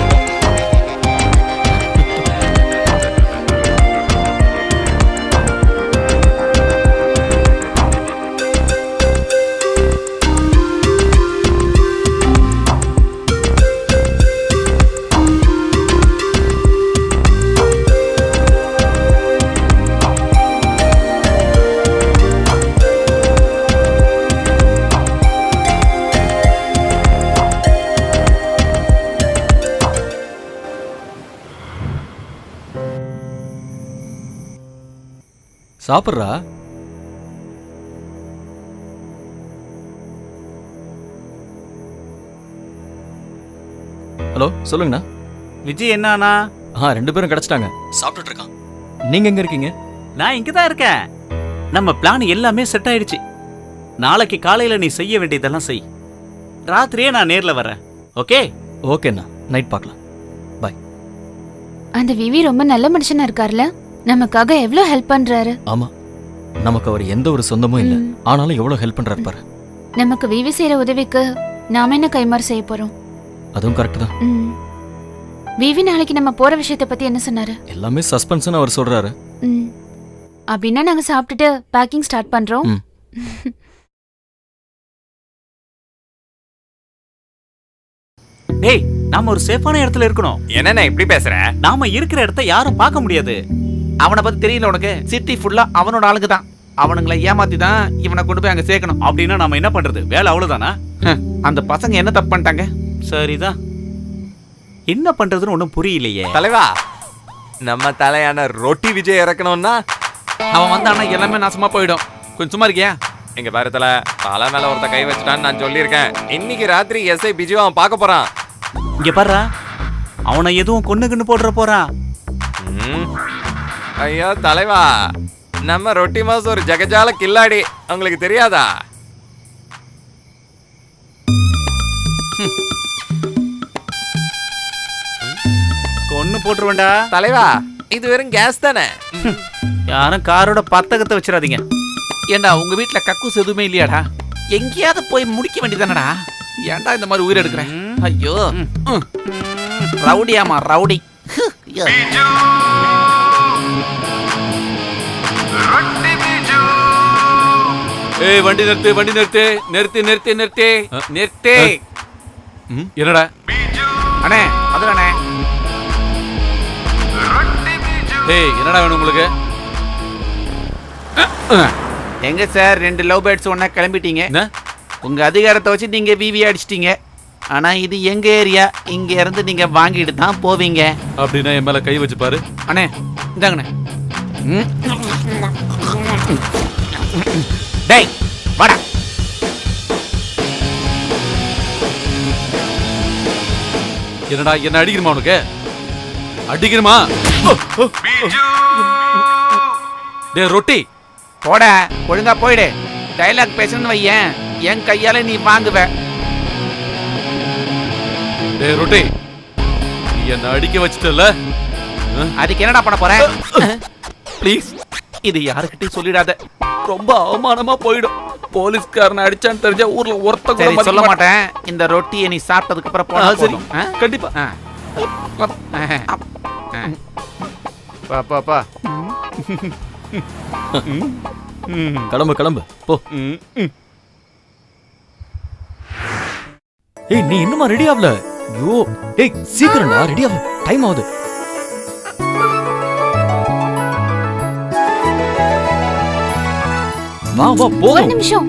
சாப்பிட்றா. ஹலோ சொல்லுங்கண்ணா. விஜய் என்னானா? ரெண்டு பேரும் கிடைச்சிட்டாங்க. சாப்பிட்டுட்டு இருக்கான். நீங்க எங்க இருக்கீங்க? நான் இங்க தான் இருக்கேன். நம்ம பிளான் எல்லாமே செட் ஆயிடுச்சு. நாளைக்கு காலையில நீ செய்ய வேண்டியதெல்லாம் செய். ராத்திரியே நான் நேர்ல வரேன். ஓகே? ஓகேண்ணா, நைட் பார்க்கலாம். பாய். அந்த விவி ரொம்ப நல்ல மனுஷனா இருக்கார்ல, நமக்காக எவ்வளவு ஹெல்ப் பண்றாரு. ஆமா, நமக்கு அவர் எந்த ஒரு சொந்தமும் இல்ல, ஆனாலும் எவ்வளவு ஹெல்ப் பண்றாரு பாரு. நமக்கு விவி செய்யற உதவிக்கு நாம என்ன கைமாறு செய்ய போறோம்? அதுவும் கரெக்ட் தான். விவி நாளைக்கு நம்ம போற விஷயத்தை பத்தி என்ன சொன்னாரு? எல்லாமே சஸ்பென்ஸ்னு அவர் சொல்றாரு. அப்படின்னா நாங்க சாப்பிட்டுட்டு பேக்கிங் ஸ்டார்ட் பண்றோம். டேய், நாம ஒரு சேஃபான இடத்துல இருக்கணும். என்னண்ணே இப்படி பேசுற? நாம இருக்கிற இடத்த யாரும் பார்க்க முடியாது. அவனை பத்தி தெரியல உனக்கு? சிட்டி ஃபுல்லா அவனோட ஆளுங்க தான். அவனுங்களை ஏமாத்தி தான் இவனை கொண்டு போய் அங்க சேர்க்கணும். அப்படின்னா நாம என்ன பண்றது? வேலை அவ்வளவுதானா? அந்த பசங்க என்ன தப்பு பண்ணிட்டாங்க? சரிதான், என்ன பண்றதுன்னு ஒண்ணும் புரியலையே. தலைவா, நம்ம தலையான ரொட்டி விஜய் இறக்கணும்னா அவன் வந்தானா எல்லாமே நாசமா போயிடும். கொஞ்சம் சும்மா இருக்கியா? எங்க பாரு தலை மேல ஒருத்த கை வச்சுட்டான்னு நான் சொல்லியிருக்கேன். இன்னைக்கு ராத்திரி எஸ்ஐ பிஜு அவன் பார்க்க போறான். இங்க பாரு, அவனை எதுவும் கொன்னுக்குன்னு போடுற போறான். ஐயோ தலைவா, நம்ம ரொட்டி மாஸ் ஒரு ஜகஜால கில்லாடி, உங்களுக்கு தெரியாதா? கொன்னு போட்டுருவேண்டா. தலைவா, இது வெறும் கேஸ் தானே. யாரும் காரோட பத்தகத்தை வச்சிடாதீங்க. ஏண்டா உங்க வீட்டுல கக்கூஸ் எதுவுமே இல்லையாடா? எங்கேயாவது போய் முடிக்க வேண்டியதானடா. ஏன்டா இந்த மாதிரி உயிர் எடுக்கிறேன்? ஐயோ, ரவுடியாமா ரவுடி. ஏய், வண்டி நிறுத்து, வண்டி நிறுத்து, நிறுத்து நிறுத்து நிறுத்து நிறுத்து. என்னடா? அண்ணே அதுதானே. ஏய், என்னடா வேணும் உங்களுக்கு? எங்க சார், 2 லவ் பேர்ட்ஸ் ஒன்னா கிளம்பிட்டீங்க. உங்க அதிகாரத்தை வச்சு நீங்க விவி அடிச்சிட்டீங்க. ஆனா இது எங்க ஏரியா, இங்க இருந்து நீங்க வாங்கிட்டு தான் போவீங்க. அப்படின்னா என் மேல கை வச்சு பாரு. அண்ணே இந்தாங்கண்ணே. டேய் வாடா. என்னடா, என்ன அடிக்கணுமா உனக்கு? அடிக்கணுமா? டேய் ரொட்டி, போட, ஒழுங்கா போயிடு. டைலாக் பேசணும்னு வையேன், என் கையால நீ வாங்குவ. டேய் ரொட்டி, நீ என்ன அடிக்க வச்சிட்டல, அதுக்கு என்னடா பண்ண போற? ப்ளீஸ் இது யாருக்கிட்டையும் சொல்லிடாத, ரொம்ப அவமானமா போயிடும். போலீஸ்காரனை அடிச்சான்னு தெரிஞ்சா ஊர்ல ஒருத்த கூட சொல்ல மாட்டேன். இந்த ரொட்டியை நீ சாப்பிட்டதுக்கு அப்புறம் போனா சரி. கண்டிப்பா. பா கிளம்பு கிளம்பு போ. ஏய், நீ இன்னுமா ரெடி ஆகல? ஐயோ, ஏய் சீக்கிரம்டா, ரெடி ஆகு, டைம் ஆகுது. வா வா போ. ஒரு நிமிஷம்.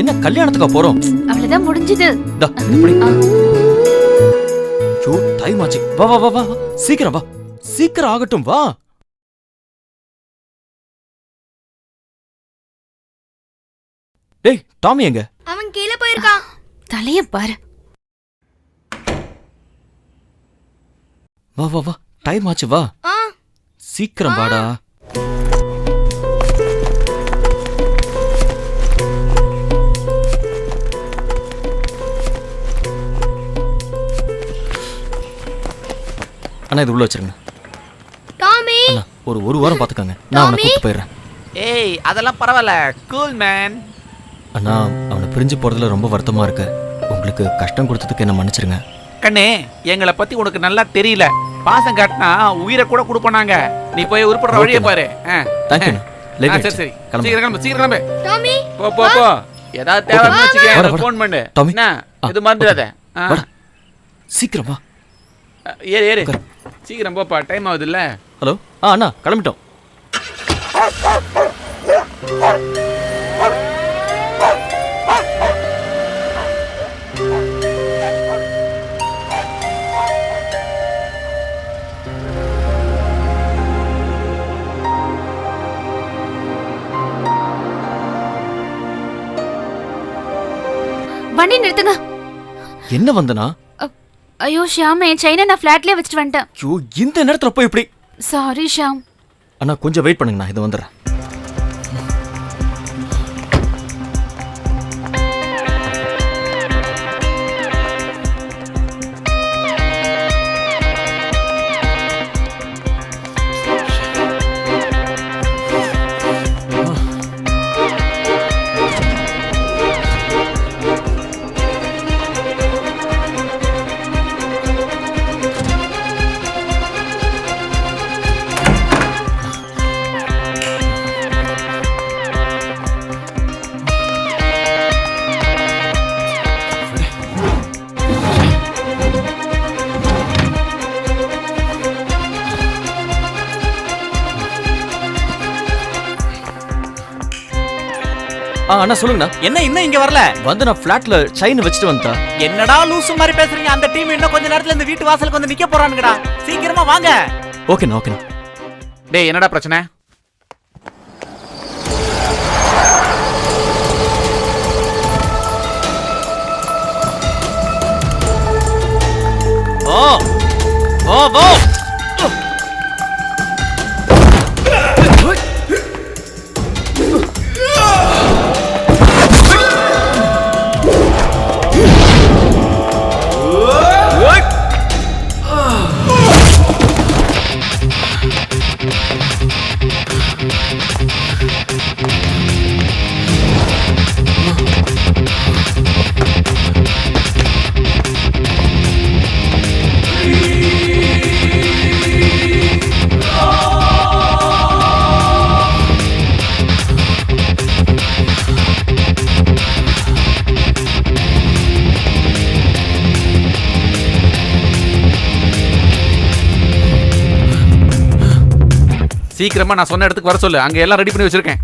என்ன கல்யாணத்துக்கா போறோம்? அவ்வளவுதான் முடிஞ்சது. ஐயோ டைம் ஆச்சு. வா வா வா வா வா. சீக்கிரம் வா, சீக்கிரம் ஆகட்டும் வா. டேய் டாமி எங்க? அவன் கீழே போயிருக்கான். தலைய பாரு. வா வா வா, டைம் ஆச்சு வா. சீக்கிரம் வாடா. அண்ணா இது உள்ள வச்சிருங்க. டாமி அண்ணா ஒரு வாரம் பாத்துக்கங்க, நான் அவனை கூப்பிட்டு போயிடுறேன். ஏய் அதெல்லாம் பரவாயில்ல, கூல் மேன். அண்ணா அவனை பிரிஞ்சு போறதுல ரொம்ப வருத்தமா இருக்கு. உங்களுக்கு கஷ்டம் கொடுத்ததுக்கு என்ன மன்னிச்சிருங்க. கண்ணே, எங்களை பத்தி உனக்கு நல்லா தெரியல. பாசம் காட்டினா உயிரை கூட கொடுப்பானாங்க. நீ போய் உருப்படுற வழியை பாரு. தேங்க்யூ. சரி சரி, சீக்கிரம் கிளம்பு, சீக்கிரம் கிளம்பு. டாமி போ போ போ. ஏதாவது தேவைன்னு வச்சுக்க, ஃபோன் பண்ணு. டாமி. என்ன இது மறந்துடாத. சீக்கிரம் வா. ஏறு ஏறு, சீக்கிரம் போப்பா, டைம் ஆகுது இல்ல. ஹலோ அண்ணா கிளம்பிட்டோம். வண்டி நிறுத்துங்க. என்ன வந்தனா? ஐயோ ஷியாம், என் செயினை நான் ஃபிளாட்லயே வச்சுட்டு வந்துட்டேன். ஐயோ இந்த நேரத்துல போய் இப்படி. சாரி ஷியாம். அண்ணா கொஞ்சம் வெயிட் பண்ணுங்க, நான் இது வந்துடுறேன். அண்ணா சொல்லுங்கண்ணா. என்ன இன்னும் இங்க வரல? வந்து நான் ஃபிளாட்ல செயின் வச்சுட்டு வந்தா. என்னடா லூசு மாதிரி பேசுறீங்க? அந்த டீம் இன்னும் கொஞ்ச நேரத்துல இந்த வீட்டு வாசலுக்கு வந்து நிக்க போறானுங்கடா. சீக்கிரமா வாங்க. ஓகேண்ணா ஓகேண்ணா. டேய் என்னடா பிரச்சனை? ஓ ஓ ஓ சீக்கிரமா நான் சொன்ன இடத்துக்கு வர சொல்லு, அங்க எல்லாம் ரெடி பண்ணி வச்சிருக்கேன்.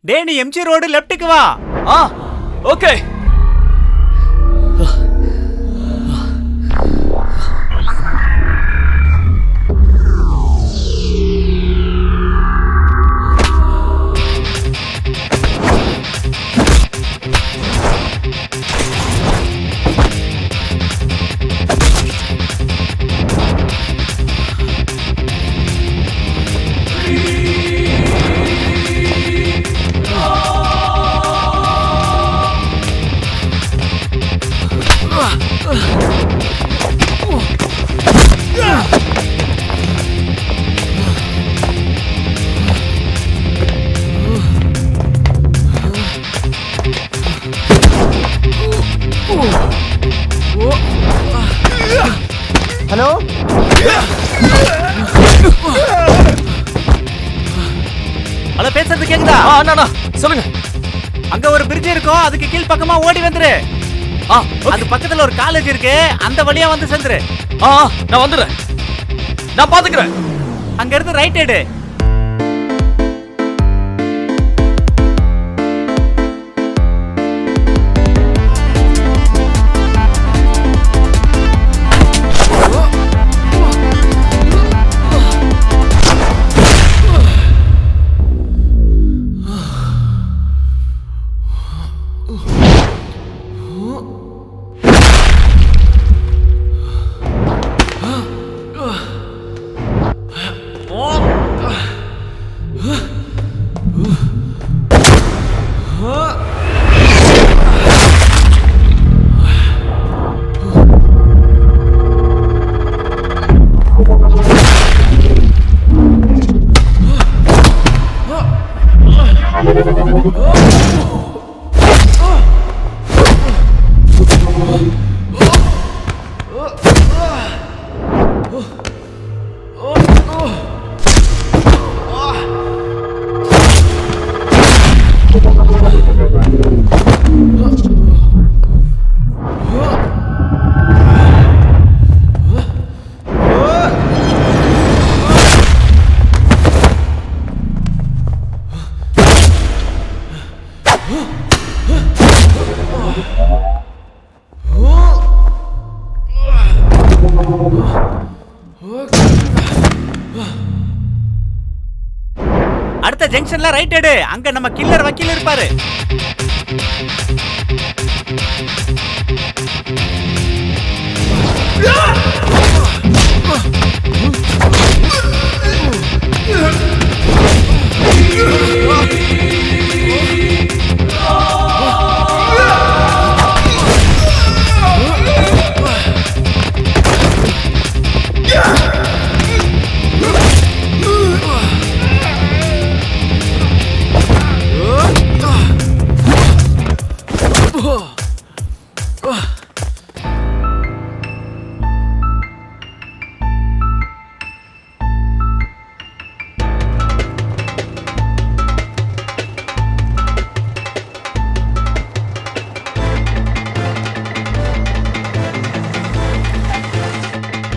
டே நீ எம்ஜி ரோடு லெஃப்ட்டுக்கு வா. ஓகே. ஹலோ, பேசுறது கேக்குதா? அண்ணா சொல்லுங்க. அங்க ஒரு பிரிட்ஜ் இருக்கும், அதுக்கு கீழ் பக்கமா ஓடி வந்துரு. அது பக்கத்துல ஒரு காலேஜ் இருக்கு, அந்த வழியா வந்து சேர்ந்துரு. நான் வந்துடுறேன், நான் பாத்துக்கிறேன். அங்க இருந்து ரைட் எடு. அடுத்த ஜங்ஷன்ல ரைட் எடு, அங்க நம்ம கில்லர் வக்கீல் இருப்பாரு.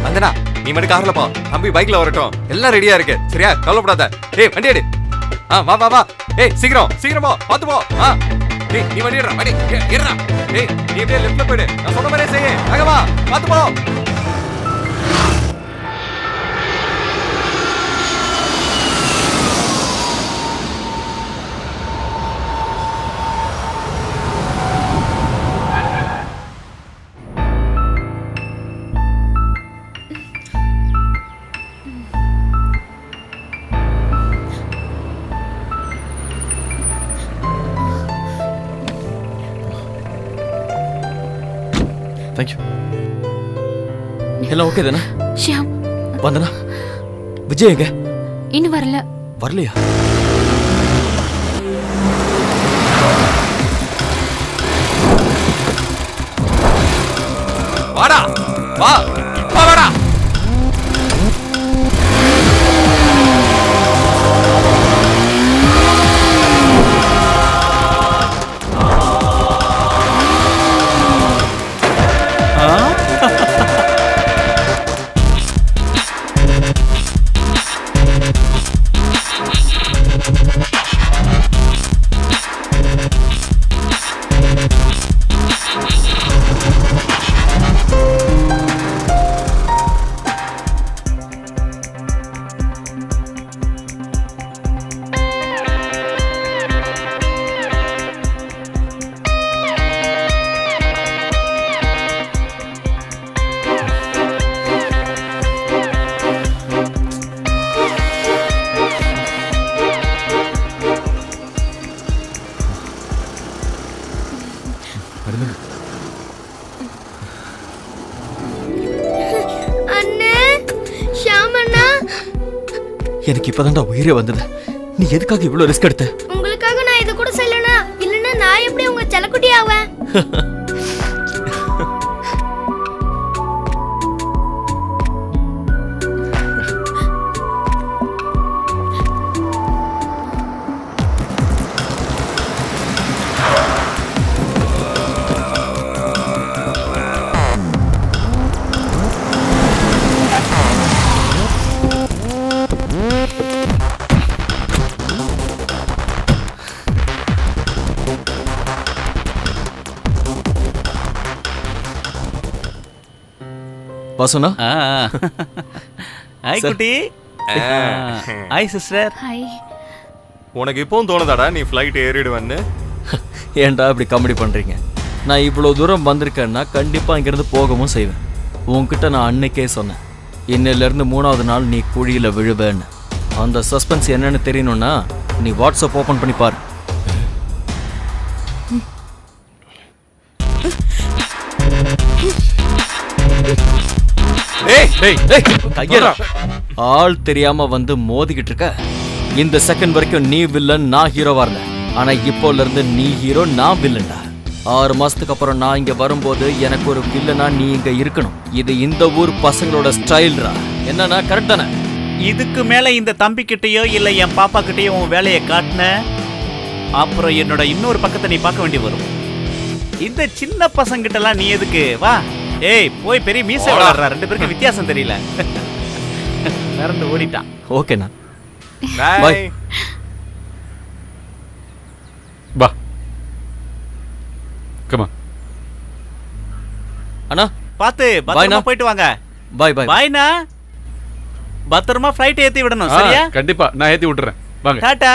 வந்தனா, நீ மட்டும் கார்ல போ, தம்பி பைக்ல வரட்டும். எல்லாம் ரெடியா இருக்கு, சரியா? கவலைப்படாத. ஏய் வண்டி எடு. வா வா வா. ஏய் சீக்கிரம் சீக்கிரம் போ, பாத்து போ. ஏய் நீ வண்டி எடுடா, வண்டி எடுடா. ஏய் நீ அப்படியே லெஃப்ட்ல போயிடு, நான் சொன்ன மாதிரியே செய்ய. அங்க வா, பாத்து போ. தேங்க்யூ. எல்லாம் ஓகே தானே? ஷியாம், வந்தனா, விஜய் எங்க? இன்னும் வரல. வரலையா? வாடா வா வா வாடா. எனக்கு இப்பதான்டா உயிரே வந்தது. நீ எதுக்காக இவ்வளவு ரிஸ்க் எடுத்த? உங்களுக்காக நான் இது கூட செய்யலனா, இல்லனா நான் எப்படி உங்க செல்லக்குட்டி ஆவேன்? வாசுனா ஹாய் குட்டி ஹாய் சிஸ்டர். ஹாய். உனக்கு இப்பவும் தோணுதாடா நீ ஃப்ளைட் ஏறிடுவேன்னு? ஏன்டா இப்படி காமெடி பண்ணுறீங்க? நான் இவ்வளோ தூரம் வந்திருக்கேன்னா கண்டிப்பாக இங்கேருந்து போகவும் செய்வேன். உன்கிட்ட நான் அன்னைக்கே சொன்னேன், இன்னிலேருந்து 3வது நாள் நீ குழியில் விழுவேன்னு. அந்த சஸ்பென்ஸ் என்னன்னு தெரியணும்னா நீ வாட்ஸ்அப் ஓப்பன் பண்ணி பாரு. ஆள் தெரியாம வந்து மோதிக்கிட்டு இருக்க. இந்த செகண்ட் வரைக்கும் நீ வில்லன், நான் ஹீரோவா இருந்தேன். ஆனா இப்போல இருந்து நீ ஹீரோ, நான் வில்லன்டா. 6 மாசத்துக்கு அப்புறம் நான் இங்க வரும்போது எனக்கு ஒரு வில்லனா நீ இங்க இருக்கணும். இது இந்த ஊர் பசங்களோட ஸ்டைல்ரா. என்னன்னா கரெக்ட் தானே? இதுக்கு மேல இந்த தம்பி கிட்டயோ இல்ல என் பாப்பா கிட்டயோ உன் வேலையை காட்டின அப்புறம் என்னோட இன்னொரு பக்கத்தை நீ பார்க்க வேண்டி வரும். இந்த சின்ன பசங்கிட்டலாம் நீ எதுக்கு? வா ஏய், போய் பெரிய மீசை வளர்றா. 2 பேருக்கு வித்தியாசம் தெரியல. மறந்து ஓடிட்டான். ஓகேண்ணா, பாய். Bye. வா கமா. அண்ணா பாத்து பத்திரமா போயிட்டு வாங்க. பாய் பாய். பாய்னா, பத்திரமா ஃப்ளைட் ஏத்தி விடணும். சரியா? கண்டிப்பா நான் ஏத்தி விட்டுறேன். வாங்க. டாடா.